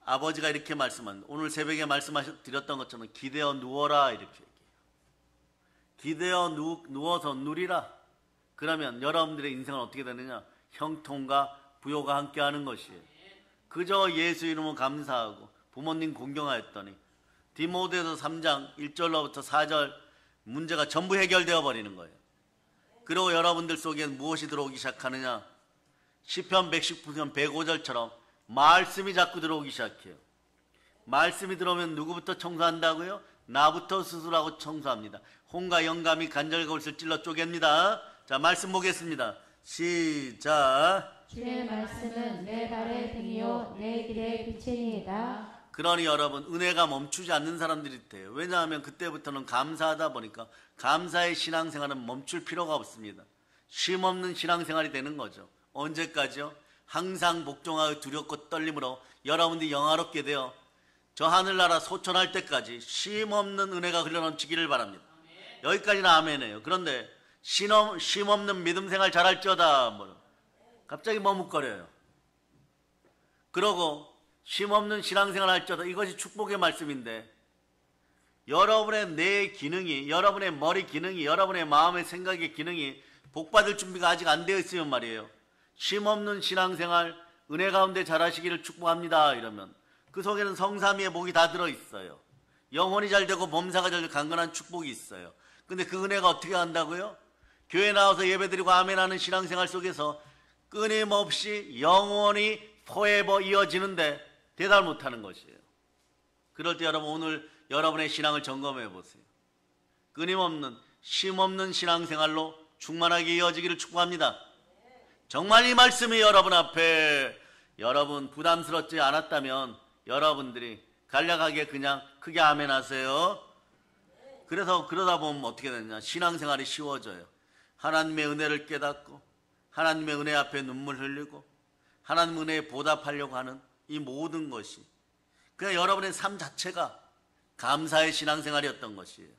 아버지가 이렇게 말씀한, 오늘 새벽에 말씀드렸던 것처럼 기대어 누워라 이렇게 얘기해요. 기대어 누워서 누리라. 그러면 여러분들의 인생은 어떻게 되느냐? 형통과 부요가 함께하는 것이에요. 그저 예수 이름은 감사하고 부모님 공경하였더니 디모데서 3장 1절로부터 4절 문제가 전부 해결되어 버리는 거예요. 그리고 여러분들 속엔 무엇이 들어오기 시작하느냐? 시편 119편 105절처럼 말씀이 자꾸 들어오기 시작해요. 말씀이 들어오면 누구부터 청소한다고요? 나부터 스스로하고 청소합니다. 혼과 영감이 간절과 골을 찔러 쪼갭니다. 자, 말씀 보겠습니다. 시작. 주의 말씀은 내 발의 등이요 내 길의 빛이니이다. 그러니 여러분 은혜가 멈추지 않는 사람들이 돼요. 왜냐하면 그때부터는 감사하다 보니까 감사의 신앙생활은 멈출 필요가 없습니다. 쉼없는 신앙생활이 되는 거죠. 언제까지요? 항상 복종하여 두렵고 떨림으로 여러분들이 영화롭게 되어 저 하늘나라 소천할 때까지 쉼없는 은혜가 흘러넘치기를 바랍니다. 여기까지는 아멘이에요. 그런데 쉼없는 믿음생활 잘할지어다 갑자기 머뭇거려요. 그러고 쉼없는 신앙생활 할지어다. 이것이 축복의 말씀인데 여러분의 뇌 기능이, 여러분의 머리 기능이, 여러분의 마음의 생각의 기능이 복받을 준비가 아직 안 되어 있으면 말이에요. 쉼없는 신앙생활 은혜 가운데 잘하시기를 축복합니다 이러면 그 속에는 성삼위의 복이 다 들어있어요. 영혼이 잘 되고 범사가 잘 되고 강건한 축복이 있어요. 근데 그 은혜가 어떻게 한다고요? 교회 나와서 예배드리고 아멘하는 신앙생활 속에서 끊임없이 영원히 forever 이어지는데 대답을 못하는 것이에요. 그럴 때 여러분 오늘 여러분의 신앙을 점검해 보세요. 끊임없는 쉼없는 신앙생활로 충만하게 이어지기를 축복합니다. 정말 이 말씀이 여러분 앞에 여러분 부담스럽지 않았다면 여러분들이 간략하게 그냥 크게 아멘 하세요. 그래서 그러다 보면 어떻게 되느냐? 신앙생활이 쉬워져요. 하나님의 은혜를 깨닫고 하나님의 은혜 앞에 눈물 흘리고 하나님 은혜에 보답하려고 하는 이 모든 것이 그냥 여러분의 삶 자체가 감사의 신앙생활이었던 것이에요.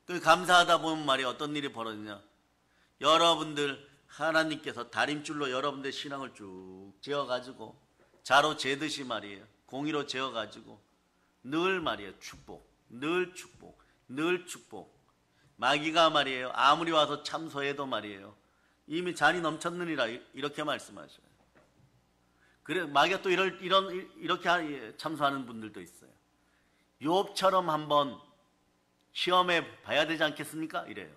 그 감사하다 보면 말이에요. 어떤 일이 벌어지냐? 여러분들 하나님께서 다림줄로 여러분들 신앙을 쭉 재어가지고 자로 재듯이 말이에요. 공의로 재어가지고 늘 말이에요. 축복, 늘 축복, 늘 축복. 마귀가 말이에요. 아무리 와서 참소해도 말이에요. 이미 잔이 넘쳤느니라 이렇게 말씀하셔요. 그래 마귀가 또 이렇게 참소하는 분들도 있어요. 욥처럼 한번 시험해 봐야 되지 않겠습니까? 이래요.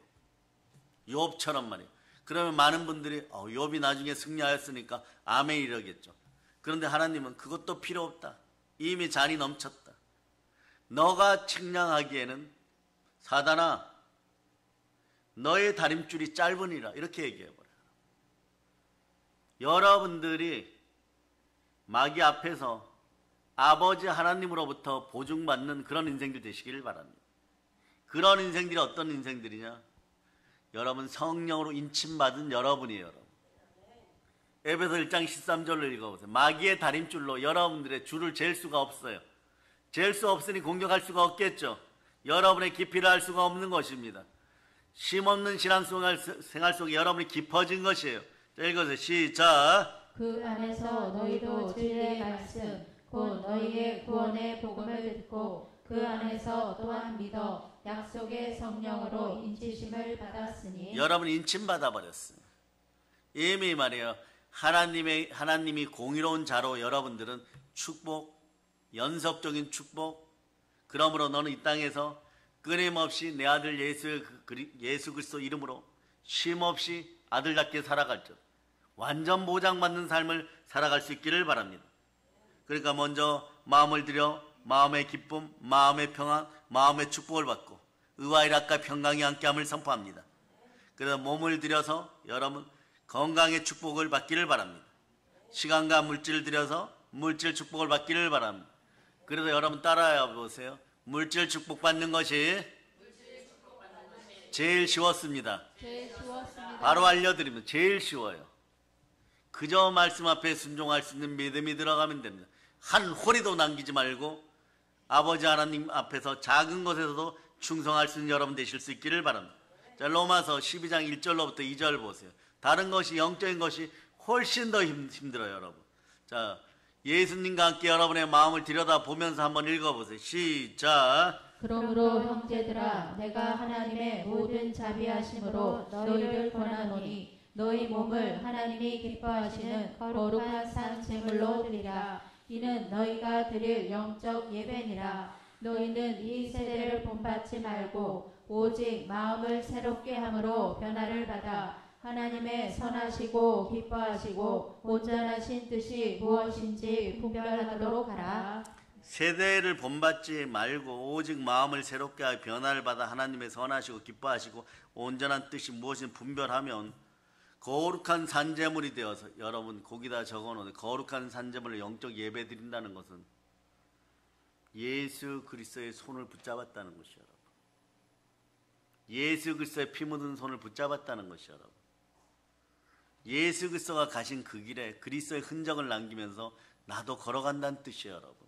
욥처럼 말이에요. 그러면 많은 분들이 욥이 나중에 승리하였으니까 아멘 이러겠죠. 그런데 하나님은 그것도 필요 없다. 이미 잔이 넘쳤다. 너가 측량하기에는 사단아 너의 다림줄이 짧으니라 이렇게 얘기해버려요. 여러분들이 마귀 앞에서 아버지 하나님으로부터 보증받는 그런 인생들 되시기를 바랍니다. 그런 인생들이 어떤 인생들이냐? 여러분 성령으로 인침받은 여러분이에요. 여러분. 에베소 1장 13절로 읽어보세요. 마귀의 다림줄로 여러분들의 줄을 잴 수가 없어요. 잴 수 없으니 공격할 수가 없겠죠. 여러분의 깊이를 알 수가 없는 것입니다. 쉼없는 신앙생활 속에 여러분이 깊어진 것이에요. 자, 읽어보세요. 시작. 그 안에서 너희도 진리의 말씀 곧 너희의 구원의 복음을 듣고 그 안에서 또한 믿어 약속의 성령으로 인치심을 받았으니 여러분이 인침 받아버렸어요. 이미 말이에요. 하나님이 공의로운 자로 여러분들은 축복, 연속적인 축복. 그러므로 너는 이 땅에서 끊임없이 내 아들 예수 그리스도 이름으로 쉼없이 아들답게 살아갈 줄 완전 보장받는 삶을 살아갈 수 있기를 바랍니다. 그러니까 먼저 마음을 들여 마음의 기쁨, 마음의 평안, 마음의 축복을 받고 의와 일학과 평강이 함께함을 선포합니다. 그래서 몸을 들여서 여러분 건강의 축복을 받기를 바랍니다. 시간과 물질을 들여서 물질 축복을 받기를 바랍니다. 그래서 여러분 따라해 보세요. 물질 축복받는 것이 제일 쉬웠습니다. 바로 알려드리면 제일 쉬워요. 그저 말씀 앞에 순종할 수 있는 믿음이 들어가면 됩니다. 한 호리도 남기지 말고 아버지 하나님 앞에서 작은 것에서도 충성할 수 있는 여러분 되실 수 있기를 바랍니다. 자, 로마서 12장 1절로부터 2절 보세요. 다른 것이 영적인 것이 훨씬 더 힘들어요, 여러분. 자, 예수님과 함께 여러분의 마음을 들여다보면서 한번 읽어보세요. 시작. 그러므로 형제들아 내가 하나님의 모든 자비하심으로 너희를 권하노니 너희 몸을 하나님이 기뻐하시는 거룩한 산 제물로 드리라. 이는 너희가 드릴 영적 예배니라. 너희는 이 세대를 본받지 말고 오직 마음을 새롭게 함으로 변화를 받아 하나님의 선하시고 기뻐하시고 온전하신 뜻이 무엇인지 분별하도록 하라. 세대를 본받지 말고 오직 마음을 새롭게 하여 변화를 받아 하나님의 선하시고 기뻐하시고 온전한 뜻이 무엇인지 분별하면 거룩한 산제물이 되어서 여러분 거기다 적어놓은 거룩한 산제물을 영적 예배 드린다는 것은 예수 그리스도의 손을 붙잡았다는 것이요, 여러분. 예수 그리스도의 피 묻은 손을 붙잡았다는 것이요, 여러분. 예수 그리스도가 가신 그 길에 그리스도의 흔적을 남기면서 나도 걸어간다는 뜻이에요, 여러분.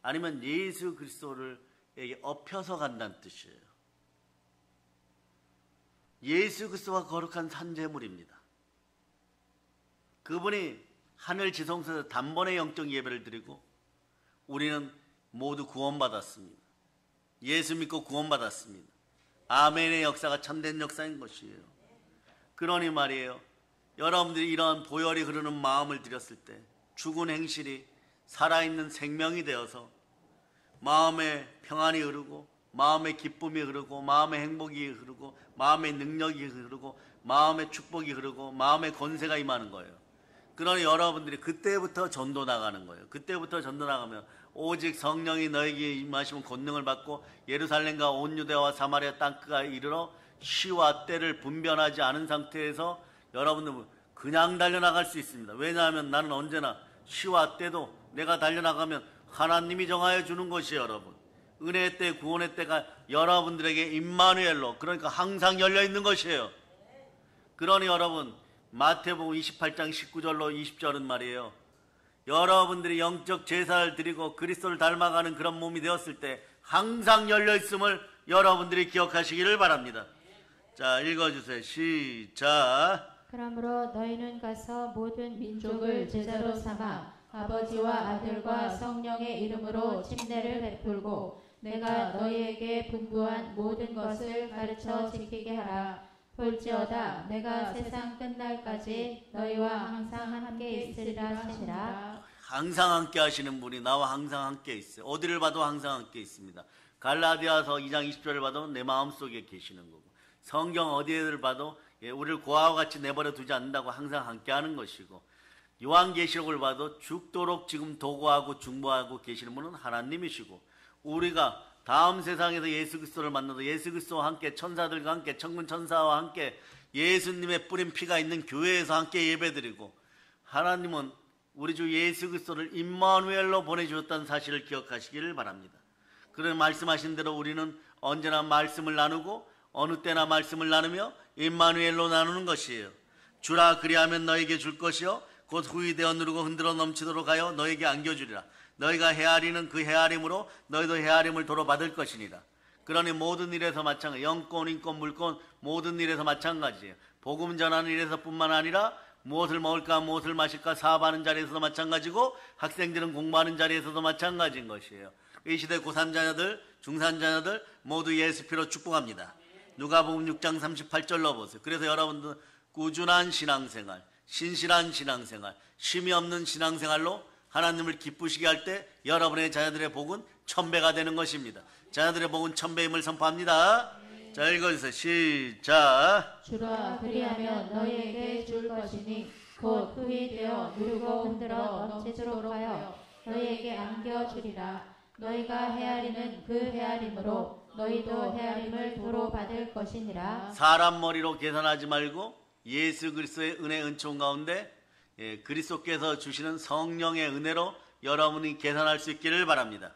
아니면 예수 그리스도에게 엎혀서 간다는 뜻이에요. 예수 그리스도가 거룩한 산제물입니다. 그분이 하늘 지성소에서 단번에 영적 예배를 드리고 우리는 모두 구원받았습니다. 예수 믿고 구원받았습니다. 아멘의 역사가 참된 역사인 것이에요. 그러니 말이에요. 여러분들이 이러한 보혈이 흐르는 마음을 드렸을 때 죽은 행실이 살아있는 생명이 되어서 마음의 평안이 흐르고 마음의 기쁨이 흐르고 마음의 행복이 흐르고 마음의 능력이 흐르고 마음의 축복이 흐르고 마음의 권세가 임하는 거예요. 그러니 여러분들이 그때부터 전도 나가는 거예요. 그때부터 전도 나가면 오직 성령이 너에게 임하시면 권능을 받고 예루살렘과 온 유대와 사마리아 땅끝까지 이르러 시와 때를 분별하지 않은 상태에서 여러분들 그냥 달려나갈 수 있습니다. 왜냐하면 나는 언제나 시와 때도 내가 달려나가면 하나님이 정하여 주는 것이에요, 여러분. 은혜의 때, 구원의 때가 여러분들에게 임마누엘로, 그러니까 항상 열려 있는 것이에요. 그러니 여러분, 마태복음 28장 19절로 20절은 말이에요. 여러분들이 영적 제사를 드리고 그리스도를 닮아가는 그런 몸이 되었을 때 항상 열려 있음을 여러분들이 기억하시기를 바랍니다. 자, 읽어주세요. 시작. 그러므로 너희는 가서 모든 민족을 제자로 삼아 아버지와 아들과 성령의 이름으로 침례를 베풀고 내가 너희에게 분부한 모든 것을 가르쳐 지키게 하라. 볼지어다 내가 세상 끝날까지 너희와 항상 함께 있으리라 하시라. 항상 함께 하시는 분이 나와 항상 함께 있어요. 어디를 봐도 항상 함께 있습니다. 갈라디아서 2장 20절을 봐도 내 마음속에 계시는 거고 성경 어디를 봐도 우리를 고아와 같이 내버려 두지 않는다고 항상 함께 하는 것이고 요한계시록을 봐도 죽도록 지금 도구하고 중보하고 계시는 분은 하나님이시고 우리가 다음 세상에서 예수 그리스도를 만나서 예수 그리스도와 함께 천사들과 함께 천군 천사와 함께 예수님의 뿌린 피가 있는 교회에서 함께 예배드리고 하나님은 우리 주 예수 그리스도를 임마누엘로 보내주셨다는 사실을 기억하시기를 바랍니다. 그런 말씀하신 대로 우리는 언제나 말씀을 나누고 어느 때나 말씀을 나누며 임마누엘로 나누는 것이에요. 주라 그리하면 너에게 줄 것이요 곧 후이 되어 누르고 흔들어 넘치도록 하여 너에게 안겨주리라. 너희가 헤아리는 그 헤아림으로 너희도 헤아림을 도로 받을 것이니라. 그러니 모든 일에서 마찬가지, 영권, 인권, 물권 모든 일에서 마찬가지예요. 복음 전하는 일에서뿐만 아니라 무엇을 먹을까 무엇을 마실까 사업하는 자리에서도 마찬가지고 학생들은 공부하는 자리에서도 마찬가지인 것이에요. 이 시대 고3 자녀들, 중3 자녀들 모두 예수 피로 축복합니다. 누가복음 6장 38절로 보세요. 그래서 여러분들 꾸준한 신앙생활, 신실한 신앙생활, 쉼이 없는 신앙생활로 하나님을 기쁘시게 할 때 여러분의 자녀들의 복은 1000배가 되는 것입니다. 자녀들의 복은 1000배임을 선포합니다. 자, 읽어주세요. 시작. 주라 그리하면 너희에게 줄 것이니 곧 흙이 되어 누르고 흔들어 넘치도록 하여 너희에게 안겨주리라. 너희가 헤아리는 그 헤아림으로 너희도 헤아림을 도로 받을 것이니라. 사람 머리로 계산하지 말고 예수 그리스도의 은혜 은총 가운데 그리스도께서 주시는 성령의 은혜로 여러분이 계산할 수 있기를 바랍니다.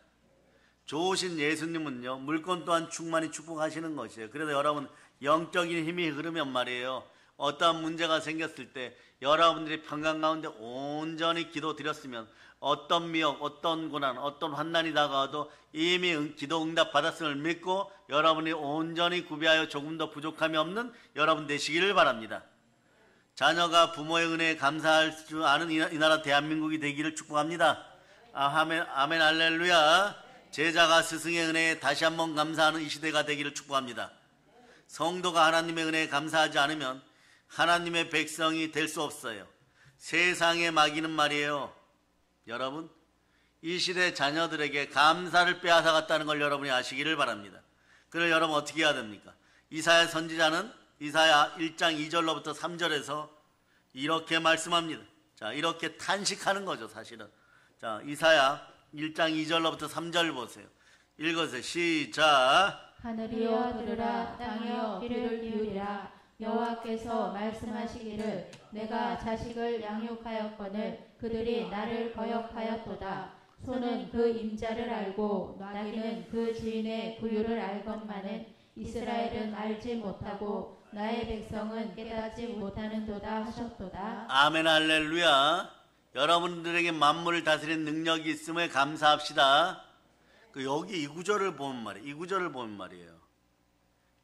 좋으신 예수님은요 물건 또한 충만히 축복하시는 것이에요. 그래서 여러분 영적인 힘이 흐르면 말이에요, 어떠한 문제가 생겼을 때 여러분들이 평강 가운데 온전히 기도 드렸으면 어떤 미역, 어떤 고난, 어떤 환난이 다가와도 이미 기도 응답 받았음을 믿고 여러분이 온전히 구비하여 조금 더 부족함이 없는 여러분 되시기를 바랍니다. 자녀가 부모의 은혜에 감사할 줄 아는 이 나라 대한민국이 되기를 축복합니다. 아멘, 아멘, 할렐루야. 제자가 스승의 은혜에 다시 한번 감사하는 이 시대가 되기를 축복합니다. 성도가 하나님의 은혜에 감사하지 않으면 하나님의 백성이 될 수 없어요. 세상의 마귀는 말이에요, 여러분 이 시대 자녀들에게 감사를 빼앗아갔다는 걸 여러분이 아시기를 바랍니다. 그래서 여러분 어떻게 해야 됩니까? 이사야 선지자는 이사야 1장 2절로부터 3절에서 이렇게 말씀합니다. 자, 이렇게 탄식하는 거죠, 사실은. 자, 이사야 1장 2절로부터 3절 보세요. 읽으세요. 시작. 하늘이여 들으라, 땅이여 귀를 기울이라. 여호와께서 말씀하시기를 내가 자식을 양육하였거늘 그들이 나를 거역하였도다. 소는 그 임자를 알고 나귀는 그 주인의 구유를 알건만은 이스라엘은 알지 못하고 나의 백성은 깨닫지 못하는도다 하셨도다. 아멘, 할렐루야. 여러분들에게 만물을 다스리는 능력이 있음에 감사합시다. 여기 이 구절을 보면 말이에요. 이 구절을 보면 말이에요.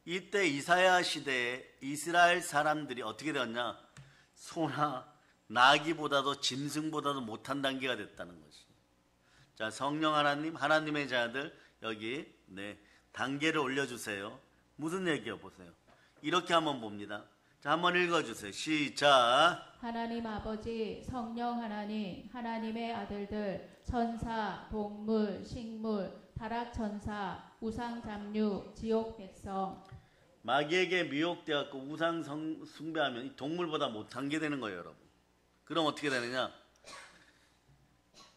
이때 이사야 시대에 이스라엘 사람들이 어떻게 되었냐? 소나 나귀보다도 짐승보다도 못한 단계가 됐다는 것이. 자, 성령 하나님, 하나님의 자들 여기 단계를 올려주세요. 무슨 얘기요? 보세요. 이렇게 한번 봅니다. 자, 한번 읽어주세요. 시작. 하나님 아버지, 성령 하나님, 하나님의 아들들, 천사, 동물, 식물, 타락천사, 우상잡류, 지옥 백성. 마귀에게 미혹되었고 우상 숭배하면 이 동물보다 못한 게 되는 거예요, 여러분. 그럼 어떻게 되느냐?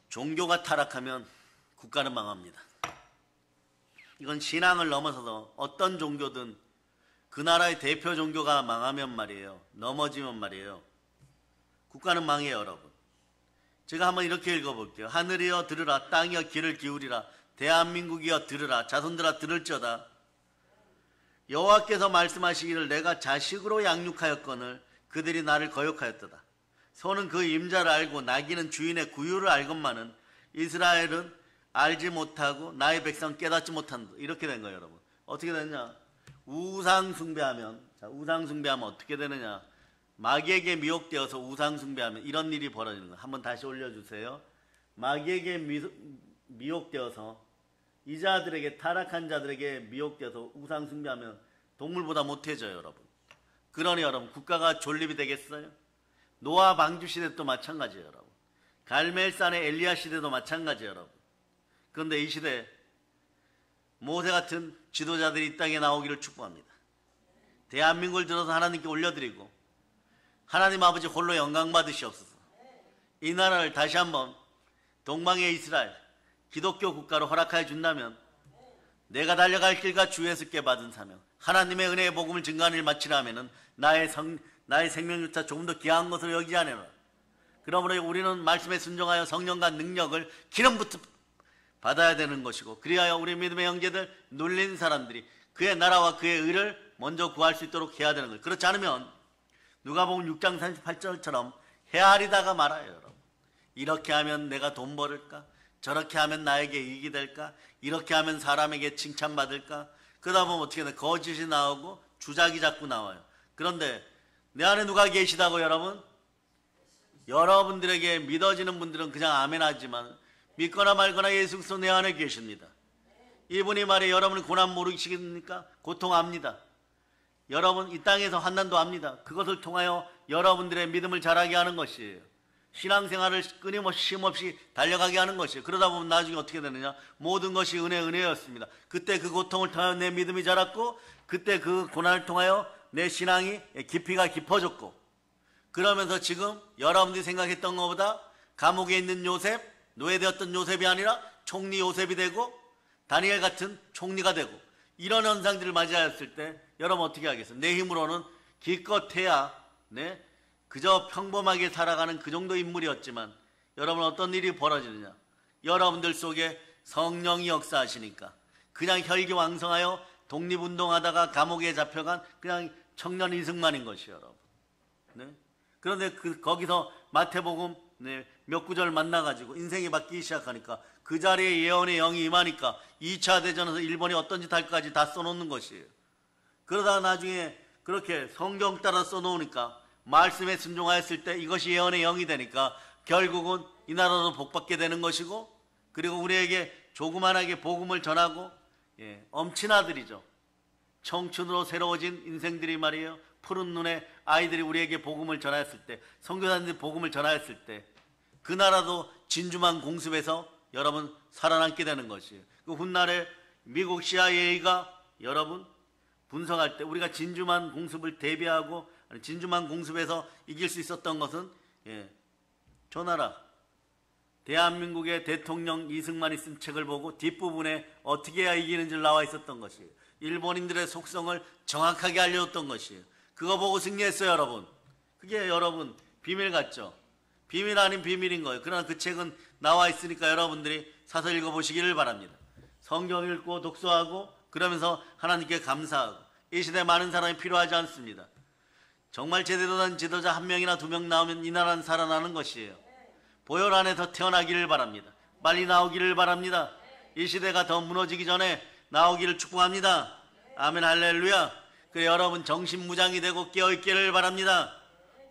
종교가 타락하면 국가는 망합니다. 이건 신앙을 넘어서서 어떤 종교든 그 나라의 대표 종교가 망하면 말이에요, 넘어지면 말이에요, 국가는 망해요, 여러분. 제가 한번 이렇게 읽어볼게요. 하늘이여 들으라, 땅이여 귀를 기울이라, 대한민국이여 들으라, 자손들아 들을지어다. 여호와께서 말씀하시기를 내가 자식으로 양육하였거늘 그들이 나를 거역하였도다. 소는 그 임자를 알고 나귀는 주인의 구유를 알건만은 이스라엘은 알지 못하고 나의 백성 깨닫지 못한다. 이렇게 된 거예요, 여러분. 어떻게 됐냐? 우상 숭배하면, 자, 우상 숭배하면 어떻게 되느냐? 마귀에게 미혹되어서 우상 숭배하면 이런 일이 벌어지는 거예요. 한번 다시 올려주세요. 마귀에게 미혹되어서 이 자들에게, 타락한 자들에게 미혹되어서 우상 숭배하면 동물보다 못해져요, 여러분. 그러니 여러분, 국가가 존립이 되겠어요? 노아 방주 시대도 마찬가지예요, 여러분. 갈멜산의 엘리야 시대도 마찬가지예요, 여러분. 그런데 이 시대 모세 같은 지도자들이 이 땅에 나오기를 축복합니다. 대한민국을 들어서 하나님께 올려드리고 하나님 아버지 홀로 영광 받으시옵소서. 이 나라를 다시 한번 동방의 이스라엘 기독교 국가로 허락하여 준다면 내가 달려갈 길과 주 예수께 받은 사명, 하나님의 은혜의 복음을 증거하는 일 마치라 하면은 나의 생명조차 조금 더 귀한 것으로 여기지 않으라. 그러므로 우리는 말씀에 순종하여 성령과 능력을 기름부터 받아야 되는 것이고, 그리하여 우리 믿음의 형제들, 눌린 사람들이 그의 나라와 그의 의를 먼저 구할 수 있도록 해야 되는 거예요. 그렇지 않으면 누가복음 6장 38절처럼 헤아리다가 말아요. 여러분. 이렇게 하면 내가 돈 벌을까? 저렇게 하면 나에게 이익이 될까? 이렇게 하면 사람에게 칭찬받을까? 그러다 보면 어떻게 돼? 거짓이 나오고 주작이 자꾸 나와요. 그런데 내 안에 누가 계시다고 여러분? 여러분들에게 믿어지는 분들은 그냥 아멘 하지만 믿거나 말거나 예수 그리스도 내 안에 계십니다. 이분이 말해 여러분이 고난 모르시겠습니까? 고통합니다. 여러분 이 땅에서 환난도 합니다. 그것을 통하여 여러분들의 믿음을 자라게 하는 것이에요. 신앙생활을 끊임없이 쉼없이 달려가게 하는 것이에요. 그러다 보면 나중에 어떻게 되느냐? 모든 것이 은혜였습니다. 그때 그 고통을 통하여 내 믿음이 자랐고 그때 그 고난을 통하여 내 신앙이 깊이가 깊어졌고 그러면서 지금 여러분들이 생각했던 것보다 감옥에 있는 요셉, 노예되었던 요셉이 아니라 총리 요셉이 되고 다니엘 같은 총리가 되고 이런 현상들을 맞이하였을 때 여러분 어떻게 하겠어요? 내 힘으로는 기껏해야 그저 평범하게 살아가는 그 정도 인물이었지만 여러분 어떤 일이 벌어지느냐? 여러분들 속에 성령이 역사하시니까 그냥 혈기왕성하여 독립운동하다가 감옥에 잡혀간 그냥 청년 이승만인 것이에요. 여러분. 그런데 거기서 마태복음 몇 구절 만나가지고 인생이 바뀌기 시작하니까 그 자리에 예언의 영이 임하니까 2차 대전에서 일본이 어떤 짓 할까지 다 써놓는 것이에요. 그러다가 나중에 그렇게 성경 따라 써놓으니까 말씀에 순종하였을 때 이것이 예언의 영이 되니까 결국은 이 나라도 복받게 되는 것이고 그리고 우리에게 조그만하게 복음을 전하고 엄친 아들이죠. 청춘으로 새로워진 인생들이 말이에요. 푸른 눈에 아이들이 우리에게 복음을 전하였을 때 선교사님들이 복음을 전하였을 때 그 나라도 진주만 공습에서 여러분 살아남게 되는 것이에요. 그 훗날에 미국 CIA가 여러분 분석할 때 우리가 진주만 공습을 대비하고 진주만 공습에서 이길 수 있었던 것은 저 나라 대한민국의 대통령 이승만이 쓴 책을 보고 뒷부분에 어떻게 해야 이기는지를 나와 있었던 것이에요. 일본인들의 속성을 정확하게 알려줬던 것이에요. 그거 보고 승리했어요. 여러분. 그게 여러분 비밀 같죠? 비밀 아닌 비밀인 거예요. 그러나 그 책은 나와 있으니까 여러분들이 사서 읽어보시기를 바랍니다. 성경 읽고 독서하고 그러면서 하나님께 감사하고 이 시대에 많은 사람이 필요하지 않습니다. 정말 제대로 된 지도자 한 명이나 두 명 나오면 이 나라는 살아나는 것이에요. 보혈 안에서 태어나기를 바랍니다. 빨리 나오기를 바랍니다. 이 시대가 더 무너지기 전에 나오기를 축복합니다. 아멘 할렐루야. 그래 여러분 정신무장이 되고 깨어있기를 바랍니다.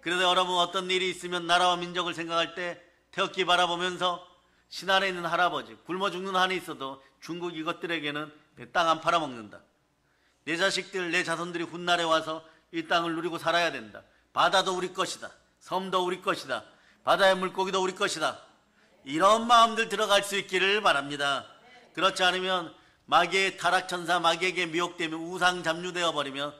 그래서 여러분 어떤 일이 있으면 나라와 민족을 생각할 때 태극기 바라보면서 신안에 있는 할아버지 굶어 죽는 한이 있어도 중국 이것들에게는 땅 안 팔아먹는다. 내 자식들 내 자손들이 훗날에 와서 이 땅을 누리고 살아야 된다. 바다도 우리 것이다. 섬도 우리 것이다. 바다의 물고기도 우리 것이다. 이런 마음들 들어갈 수 있기를 바랍니다. 그렇지 않으면 마귀의 타락천사 마귀에게 미혹되면 우상잡류되어 버리면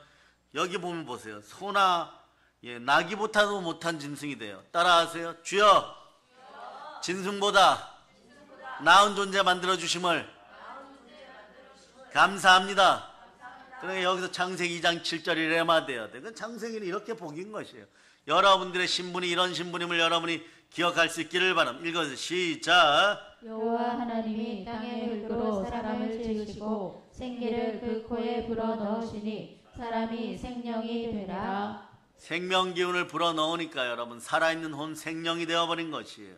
여기 보면 보세요. 소나 나귀보다도 못한 짐승이 돼요. 따라하세요. 주여 짐승보다 나은 존재 만들어주심을 감사합니다. 그러니까 여기서 창세기 2장 7절이 레마돼야 돼. 그 창세기는 이렇게 복인 것이에요. 여러분들의 신분이 이런 신분임을 여러분이 기억할 수 있기를 바랍니다. 읽어주세요. 시작. 여호와 하나님이 땅의 흙으로 사람을 지으시고 생기를 그 코에 불어 넣으시니 사람이 생명이 되라. 생명 기운을 불어넣으니까 여러분 살아있는 혼 생명이 되어버린 것이에요.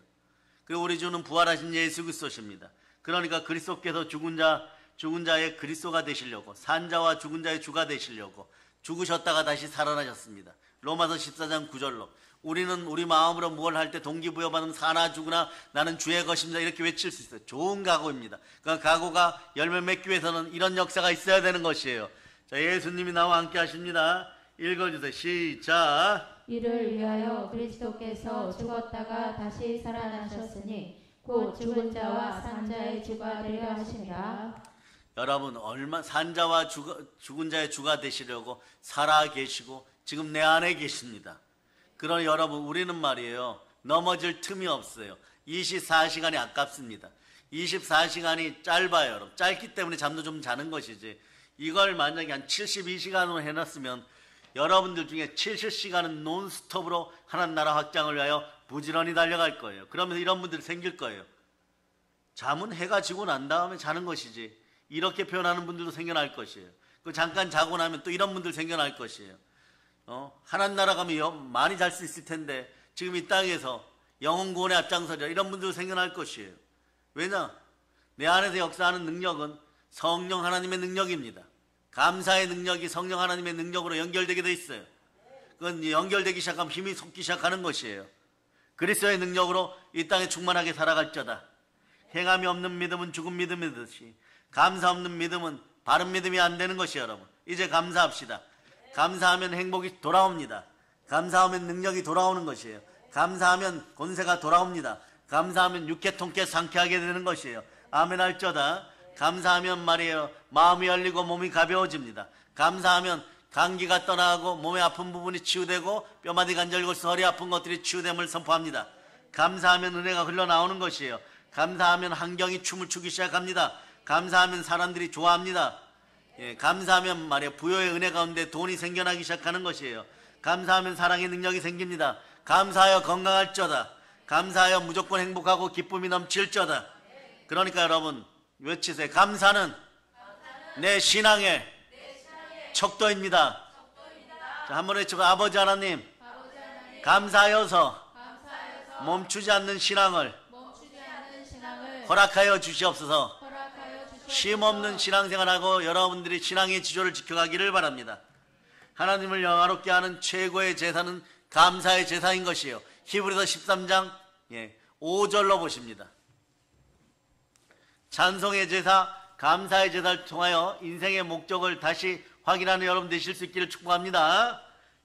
그리고 우리 주는 부활하신 예수 그리스도십니다. 그러니까 그리스도께서 죽은 자의 그리스도가 되시려고 산자와 죽은 자의 주가 되시려고 죽으셨다가 다시 살아나셨습니다. 로마서 14장 9절로 우리는 우리 마음으로 무엇을 할 때 동기부여받으면 사나 죽으나 나는 주의 것입니다. 이렇게 외칠 수 있어요. 좋은 각오입니다. 그 각오가 열매 맺기 위해서는 이런 역사가 있어야 되는 것이에요. 자, 예수님이 나와 함께 하십니다. 읽어주세요. 시작. 이를 위하여 그리스도께서 죽었다가 다시 살아나셨으니 곧 죽은 자와 산 자의 주가 되려 하시니라. 여러분 얼마 산자와 죽은 자의 주가 되시려고 살아 계시고 지금 내 안에 계십니다. 그러나 여러분 우리는 말이에요. 넘어질 틈이 없어요. 24시간이 아깝습니다. 24시간이 짧아요. 여러분. 짧기 때문에 잠도 좀 자는 것이지. 이걸 만약에 한 72시간으로 해놨으면 여러분들 중에 70시간은 논스톱으로 하나님 나라 확장을 위하여 부지런히 달려갈 거예요. 그러면서 이런 분들이 생길 거예요. 잠은 해가 지고 난 다음에 자는 것이지. 이렇게 표현하는 분들도 생겨날 것이에요. 그 잠깐 자고 나면 또 이런 분들 생겨날 것이에요. 하나님 나라 가면 많이 잘 수 있을 텐데 지금 이 땅에서 영혼 구원에 앞장서자 이런 분들 생겨날 것이에요. 왜냐? 내 안에서 역사하는 능력은 성령 하나님의 능력입니다. 감사의 능력이 성령 하나님의 능력으로 연결되게 돼 있어요. 그건 연결되기 시작하면 힘이 솟기 시작하는 것이에요. 그리스도의 능력으로 이 땅에 충만하게 살아갈자다. 행함이 없는 믿음은 죽은 믿음이듯이 감사 없는 믿음은 바른 믿음이 안 되는 것이에요. 여러분, 이제 감사합시다. 감사하면 행복이 돌아옵니다. 감사하면 능력이 돌아오는 것이에요. 감사하면 권세가 돌아옵니다. 감사하면 육회통쾌 상쾌하게 되는 것이에요. 아멘 할쩌다. 감사하면 말이에요, 마음이 열리고 몸이 가벼워집니다. 감사하면 감기가 떠나고 몸의 아픈 부분이 치유되고 뼈마디 관절골수 허리 아픈 것들이 치유됨을 선포합니다. 감사하면 은혜가 흘러나오는 것이에요. 감사하면 환경이 춤을 추기 시작합니다. 감사하면 사람들이 좋아합니다. 감사하면 말이에요, 부여의 은혜 가운데 돈이 생겨나기 시작하는 것이에요. 감사하면 사랑의 능력이 생깁니다. 감사하여 건강할쩌다. 감사하여 무조건 행복하고 기쁨이 넘칠쩌다. 그러니까 여러분 외치세요. 감사는 내 신앙의 척도입니다. 자, 한번 외치고 아버지 하나님, 감사하여서 멈추지 않는 신앙을 허락하여 주시옵소서. 쉼없는 신앙생활하고 여러분들이 신앙의 지조를 지켜가기를 바랍니다. 하나님을 영화롭게 하는 최고의 제사는 감사의 제사인 것이에요. 히브리서 13장 5절로 보십니다. 찬송의 제사, 감사의 제사를 통하여 인생의 목적을 다시 확인하는 여러분 되실 수 있기를 축복합니다.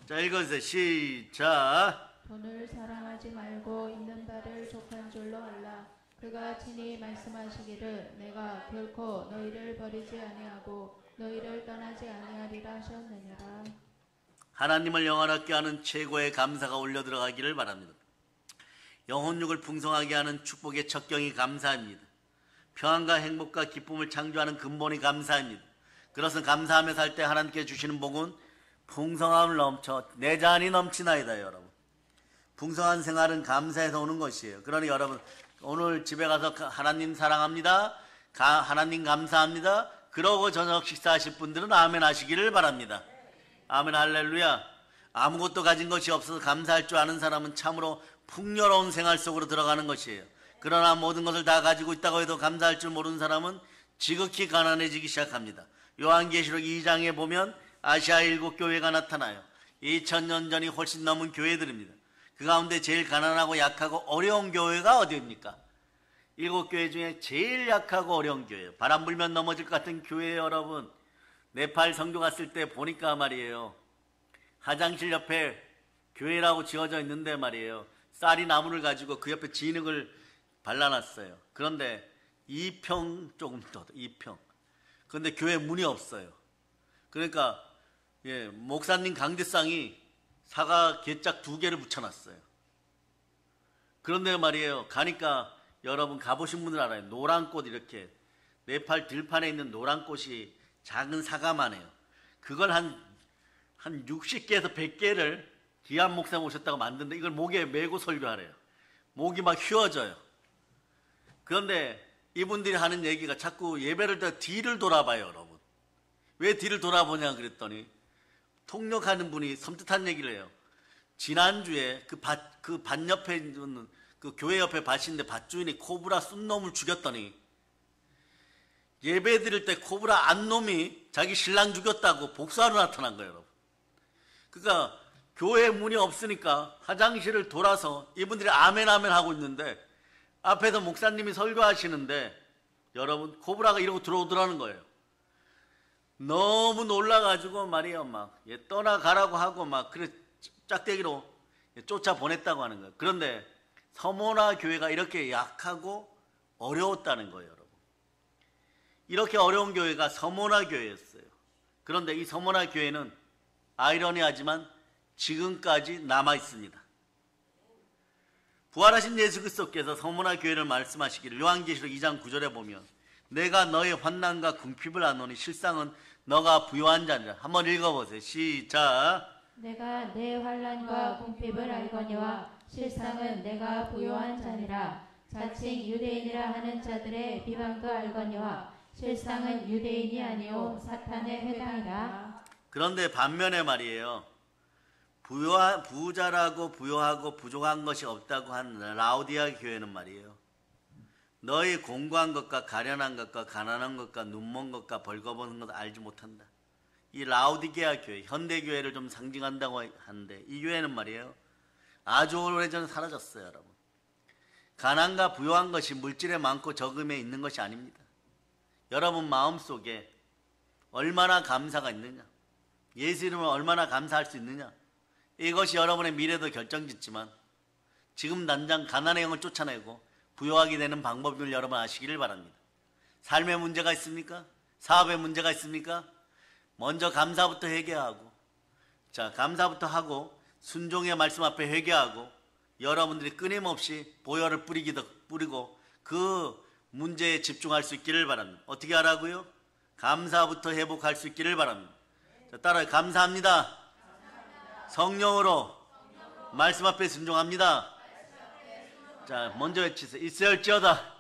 자, 읽어주세요. 시작. 돈을 사랑하지 말고 있는 바를 족한 줄로 알라. 그가 친히 말씀하시기를 내가 결코 너희를 버리지 아니하고 너희를 떠나지 아니하리라 하셨느니라. 하나님을 영원하게 하는 최고의 감사가 올려 들어가기를 바랍니다. 영혼육을 풍성하게 하는 축복의 척경이 감사입니다. 평안과 행복과 기쁨을 창조하는 근본이 감사입니다. 그것은 감사하며 살 때 하나님께 주시는 복은 풍성함을 넘쳐 내 잔이 넘치나이다. 여러분, 풍성한 생활은 감사에서 오는 것이에요. 그러니 여러분 오늘 집에 가서 하나님 사랑합니다, 하나님 감사합니다, 그러고 저녁 식사하실 분들은 아멘 하시기를 바랍니다. 아멘 할렐루야. 아무것도 가진 것이 없어서 감사할 줄 아는 사람은 참으로 풍요로운 생활 속으로 들어가는 것이에요. 그러나 모든 것을 다 가지고 있다고 해도 감사할 줄 모르는 사람은 지극히 가난해지기 시작합니다. 요한계시록 2장에 보면 아시아 7교회가 나타나요. 2000년 전이 훨씬 넘은 교회들입니다. 그 가운데 제일 가난하고 약하고 어려운 교회가 어디입니까? 7교회 중에 제일 약하고 어려운 교회예요. 바람 불면 넘어질 것 같은 교회. 여러분, 네팔 선교 갔을 때 보니까 말이에요, 화장실 옆에 교회라고 지어져 있는데 말이에요, 쌀이 나무를 가지고 그 옆에 진흙을 발라놨어요. 그런데 2평 조금 더 2평. 그런데 교회 문이 없어요. 그러니까 목사님 강대상이 사과 개짝 2개를 붙여놨어요. 그런데 말이에요, 가니까 여러분 가보신 분들 알아요. 노란 꽃, 이렇게 네팔 들판에 있는 노란 꽃이 작은 사과만 해요. 그걸 한 60개에서 100개를 기한 목사 모셨다고 만드는데 이걸 목에 메고 설교하래요. 목이 막 휘어져요. 그런데 이분들이 하는 얘기가 자꾸 예배를 때 뒤를 돌아봐요. 여러분, 왜 뒤를 돌아보냐 그랬더니 통역하는 분이 섬뜩한 얘기를 해요. 지난주에 그 밭 옆에 있는 그 교회 옆에 밭인데 밭주인이 코브라 쏜놈을 죽였더니 예배 드릴 때 코브라 안놈이 자기 신랑 죽였다고 복수하러 나타난 거예요. 여러분, 그러니까 교회 문이 없으니까 화장실을 돌아서 이분들이 아멘 아멘 하고 있는데 앞에서 목사님이 설교하시는데 여러분 코브라가 이러고 들어오더라는 거예요. 너무 놀라가지고 말이에요, 막 떠나가라고 하고 막 그래 짝대기로 쫓아 보냈다고 하는 거예요. 그런데 서모나 교회가 이렇게 약하고 어려웠다는 거예요. 여러분, 이렇게 어려운 교회가 서모나 교회였어요. 그런데 이 서모나 교회는 아이러니하지만 지금까지 남아 있습니다. 부활하신 예수 그리스도께서 서모나 교회를 말씀하시기를 요한계시록 2장 9절에 보면 내가 너의 환난과 궁핍을 아노니 실상은 너가 부요한 자니라. 한번 읽어보세요. 시작. 내가 내 환난과 궁핍을 알거니와 실상은 내가 부요한 자니라. 자칭 유대인이라 하는 자들의 비방도 알거니와 실상은 유대인이 아니오 사탄의 회당이라. 그런데 반면에 말이에요, 부자라고 부요하고 부족한 것이 없다고 하는 라오디아 교회는 말이에요. 너희 공고한 것과 가련한 것과 가난한 것과 눈먼 것과 벌거벗은 것 알지 못한다. 이 라오디게아 교회, 현대교회를 좀 상징한다고 하는데 이 교회는 말이에요. 아주 오래전에 사라졌어요, 여러분. 가난과 부요한 것이 물질에 많고 적음에 있는 것이 아닙니다. 여러분 마음속에 얼마나 감사가 있느냐, 예수 이름을 얼마나 감사할 수 있느냐, 이것이 여러분의 미래도 결정짓지만 지금 당장 가난의 영을 쫓아내고 부요하게 되는 방법을 여러분 아시기를 바랍니다. 삶의 문제가 있습니까? 사업의 문제가 있습니까? 먼저 감사부터 회개하고, 자, 감사부터 하고 순종의 말씀 앞에 회개하고 여러분들이 끊임없이 보혈을 뿌리고 그 문제에 집중할 수 있기를 바랍니다. 어떻게 하라고요? 감사부터 회복할 수 있기를 바랍니다. 자, 따라요. 감사합니다. 성령으로 말씀 앞에 순종합니다. 자, 먼저 외치세요. 있을지어다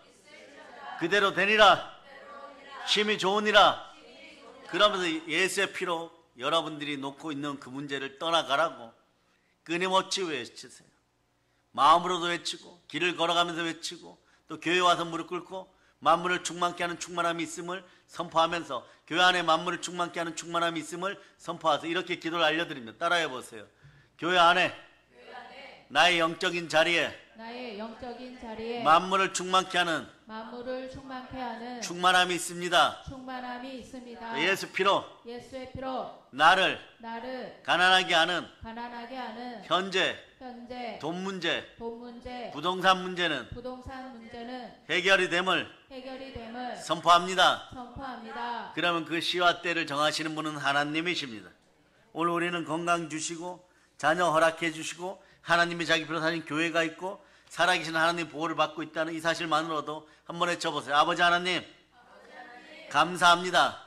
그대로 되니라. 심히 좋으니라. 그러면서 예수의 피로 여러분들이 놓고 있는 그 문제를 떠나가라고 끊임없이 외치세요. 마음으로도 외치고 길을 걸어가면서 외치고 또 교회 와서 무릎 꿇고 만물을 충만케 하는 충만함이 있음을 선포하면서 교회 안에 만물을 충만케 하는 충만함이 있음을 선포하세요. 이렇게 기도를 알려드립니다. 따라해 보세요. 교회 안에 나의 영적인 자리에 만물을 충만케 하는 충만함이 있습니다. 예수의 피로 나를 가난하게 하는 현재 돈 문제, 부동산 문제는 해결이 됨을 선포합니다. 그러면 그 시와 때를 정하시는 분은 하나님이십니다. 오늘 우리는 건강 주시고 자녀 허락해 주시고 하나님이 자기 피로 사신 교회가 있고 살아계신 하나님 보호를 받고 있다는 이 사실만으로도 한번 외쳐보세요. 아버지 하나님, 감사합니다.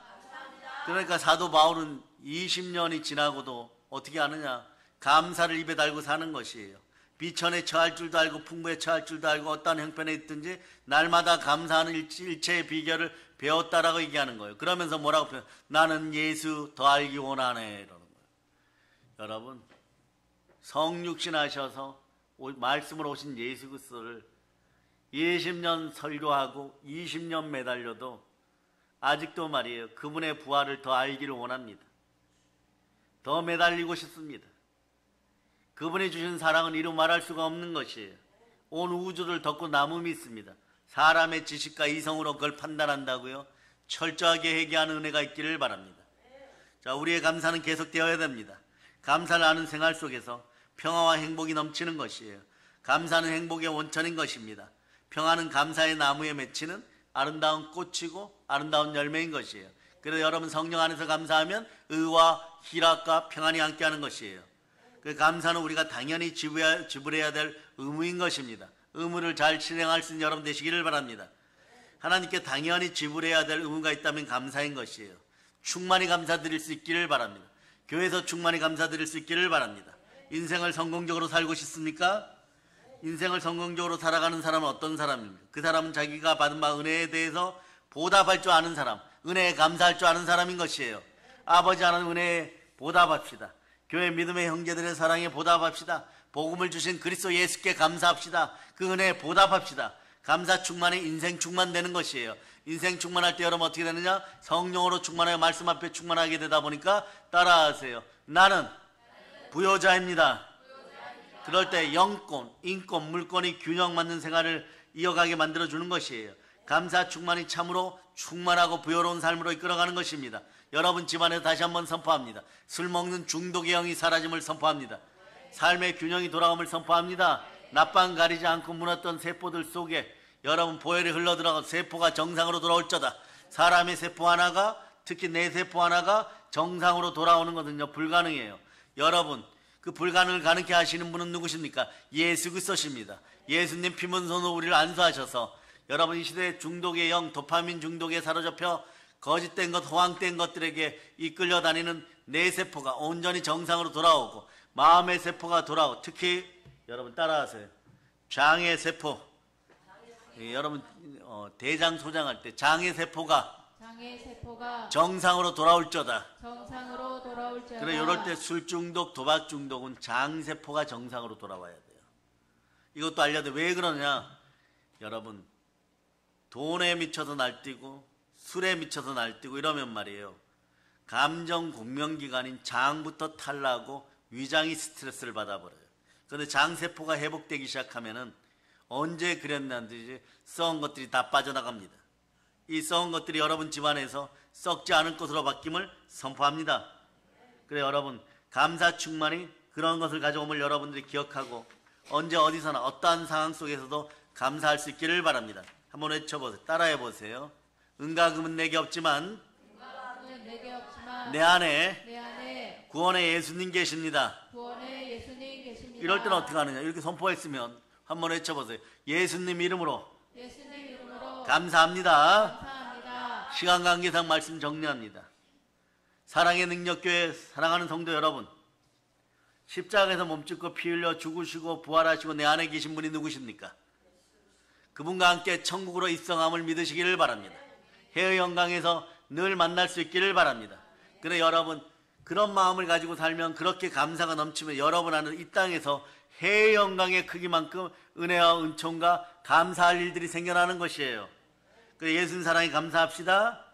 그러니까 사도 바울은 20년이 지나고도 어떻게 하느냐? 감사를 입에 달고 사는 것이에요. 비천에 처할 줄도 알고 풍부에 처할 줄도 알고 어떠한 형편에 있든지 날마다 감사하는 일체의 비결을 배웠다라고 얘기하는 거예요. 그러면서 뭐라고 표현? 나는 예수 더 알기 원하네 이러는 거예요. 여러분, 성육신 하셔서 말씀으로 오신 예수 그리스도를 20년 설교하고 20년 매달려도 아직도 말이에요. 그분의 부활을 더 알기를 원합니다. 더 매달리고 싶습니다. 그분이 주신 사랑은 이루 말할 수가 없는 것이에요. 온 우주를 덮고 남음이 있습니다. 사람의 지식과 이성으로 그걸 판단한다고요? 철저하게 회개하는 은혜가 있기를 바랍니다. 자, 우리의 감사는 계속되어야 됩니다. 감사를 하는 생활 속에서 평화와 행복이 넘치는 것이에요. 감사는 행복의 원천인 것입니다. 평화는 감사의 나무에 맺히는 아름다운 꽃이고 아름다운 열매인 것이에요. 그래서 여러분 성령 안에서 감사하면 의와 희락과 평안이 함께하는 것이에요. 그 감사는 우리가 당연히 지불해야 될 의무인 것입니다. 의무를 잘 실행할 수 있는 여러분 되시기를 바랍니다. 하나님께 당연히 지불해야 될 의무가 있다면 감사인 것이에요. 충만히 감사드릴 수 있기를 바랍니다. 교회에서 충만히 감사드릴 수 있기를 바랍니다. 인생을 성공적으로 살고 싶습니까? 인생을 성공적으로 살아가는 사람은 어떤 사람입니까? 그 사람은 자기가 받은 바 은혜에 대해서 보답할 줄 아는 사람, 은혜에 감사할 줄 아는 사람인 것이에요. 아버지 하나님 은혜에 보답합시다. 교회 믿음의 형제들의 사랑에 보답합시다. 복음을 주신 그리스도 예수께 감사합시다. 그 은혜에 보답합시다. 감사 충만이 인생 충만되는 것이에요. 인생 충만할 때 여러분 어떻게 되느냐? 성령으로 충만하여 말씀 앞에 충만하게 되다 보니까 따라하세요. 나는 부요자입니다. 그럴 때 영권, 인권, 물권이 균형 맞는 생활을 이어가게 만들어주는 것이에요. 감사 충만이 참으로 충만하고 부요로운 삶으로 이끌어가는 것입니다. 여러분 집안에서 다시 한번 선포합니다. 술 먹는 중독의 영이 사라짐을 선포합니다. 삶의 균형이 돌아옴을 선포합니다. 낮밤 가리지 않고 무너졌던 세포들 속에 여러분 보혈이 흘러들어가 세포가 정상으로 돌아올저다. 사람의 세포 하나가, 특히 내 세포 하나가 정상으로 돌아오는 것은요 불가능해요. 여러분 그 불가능을 가능케 하시는 분은 누구십니까? 예수 그리스도십니다. 예수님 피문손으로 우리를 안수하셔서 여러분 이 시대의 중독의 영, 도파민 중독에 사로잡혀 거짓된 것, 호황된 것들에게 이끌려 다니는 내 세포가 온전히 정상으로 돌아오고 마음의 세포가 돌아오고 특히 여러분 따라하세요. 장의 세포. 여러분 대장 소장할 때 장의 세포가 정상으로 돌아올저다. 돌아올지어다. 그래 이럴 때 술 중독, 도박 중독은 장세포가 정상으로 돌아와야 돼요. 이것도 알려야 돼. 왜 그러냐? 여러분 돈에 미쳐서 날뛰고 술에 미쳐서 날뛰고 이러면 말이에요. 감정 공명기관인 장부터 탈나고 위장이 스트레스를 받아버려요. 그런데 장세포가 회복되기 시작하면은 언제 그랬는지 썩은 것들이 다 빠져나갑니다. 이 썩은 것들이 여러분 집안에서 썩지 않을 것으로 바뀜을 선포합니다. 그래 여러분 감사 충만이 그런 것을 가져옴을 여러분들이 기억하고 언제 어디서나 어떠한 상황 속에서도 감사할 수 있기를 바랍니다. 한번 외쳐보세요. 따라해 보세요. 은과 금은 내게 없지만 내 안에 구원의 예수님 계십니다. 구원의 예수님 계십니다. 이럴 때는 어떻게 하느냐? 이렇게 선포했으면 한번 외쳐보세요. 예수님 이름으로 감사합니다. 감사합니다. 시간 관계상 말씀 정리합니다. 사랑의 능력교회 사랑하는 성도 여러분, 십자가에서 몸짓고 피 흘려 죽으시고 부활하시고 내 안에 계신 분이 누구십니까? 그분과 함께 천국으로 입성함을 믿으시기를 바랍니다. 해의 영광에서 늘 만날 수 있기를 바랍니다. 그래 여러분 그런 마음을 가지고 살면 그렇게 감사가 넘치면 여러분 안에 이 땅에서 해의 영광의 크기만큼 은혜와 은총과 감사할 일들이 생겨나는 것이에요. 그래 예수님 사랑에 감사합시다.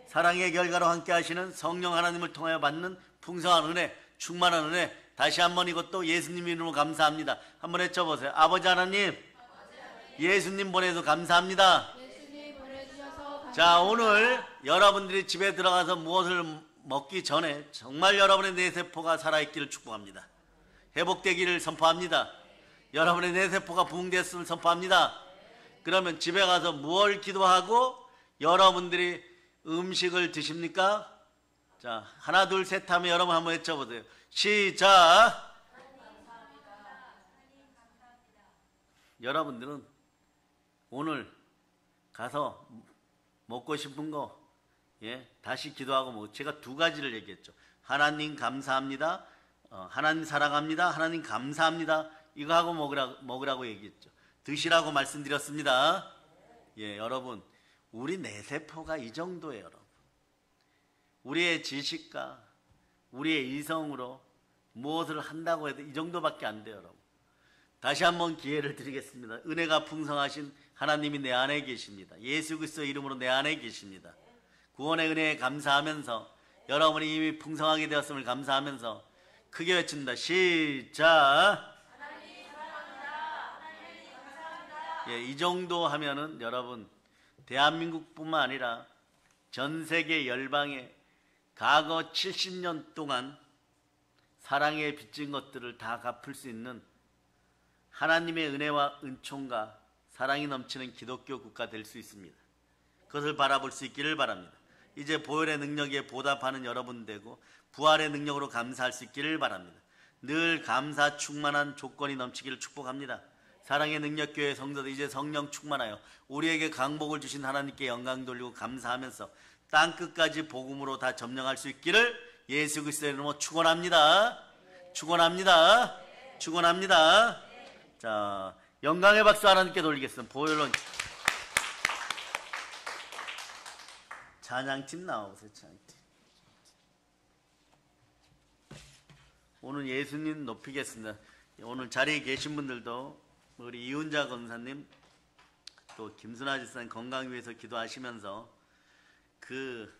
사랑의 결과로 함께 하시는 성령 하나님을 통하여 받는 풍성한 은혜, 충만한 은혜, 다시 한번 이것도 예수님 이름으로 감사합니다. 한번 외쳐보세요. 아버지 하나님, 예수님 보내서 감사합니다. 자, 오늘 여러분들이 집에 들어가서 무엇을 먹기 전에 정말 여러분의 뇌세포가 살아있기를 축복합니다. 회복되기를 선포합니다. 여러분의 뇌세포가 부흥됐음을 선포합니다. 그러면 집에 가서 무엇을 기도하고 여러분들이 음식을 드십니까? 자, 하나 둘 셋 하면 여러분 한번 외쳐보세요. 시작! 여러분들은 오늘 가서 먹고 싶은 거 다시 기도하고 뭐 제가 두 가지를 얘기했죠. 하나님 감사합니다. 하나님 사랑합니다. 하나님 감사합니다. 이거 하고 먹으라고 얘기했죠. 드시라고 말씀드렸습니다. 여러분 우리 뇌세포가 이 정도예요. 여러분 우리의 지식과 우리의 이성으로 무엇을 한다고 해도 이 정도밖에 안 돼요. 여러분 다시 한번 기회를 드리겠습니다. 은혜가 풍성하신 하나님이 내 안에 계십니다. 예수 그리스도의 이름으로 내 안에 계십니다. 구원의 은혜에 감사하면서 여러분이 이미 풍성하게 되었음을 감사하면서 크게 외칩니다. 시작! 이 정도 하면은 여러분 대한민국뿐만 아니라 전 세계 열방에 과거 70년 동안 사랑에 빚진 것들을 다 갚을 수 있는 하나님의 은혜와 은총과 사랑이 넘치는 기독교 국가 될 수 있습니다. 그것을 바라볼 수 있기를 바랍니다. 이제 보혈의 능력에 보답하는 여러분 되고 부활의 능력으로 감사할 수 있기를 바랍니다. 늘 감사 충만한 조건이 넘치기를 축복합니다. 사랑의 능력교회 성도들 이제 성령 충만하여 우리에게 강복을 주신 하나님께 영광 돌리고 감사하면서 땅끝까지 복음으로 다 점령할 수 있기를 예수 그리스도의 이름으로 축원합니다. 축원합니다. 축원합니다. 자, 영광의 박수 하나님께 돌리겠습니다. 보혈로 찬양팀 나와보세요. 찬양팀. 오늘 예수님 높이겠습니다. 오늘 자리에 계신 분들도 우리 이훈자 권사님 또 김순아 집사님 건강 위해서 기도하시면서 그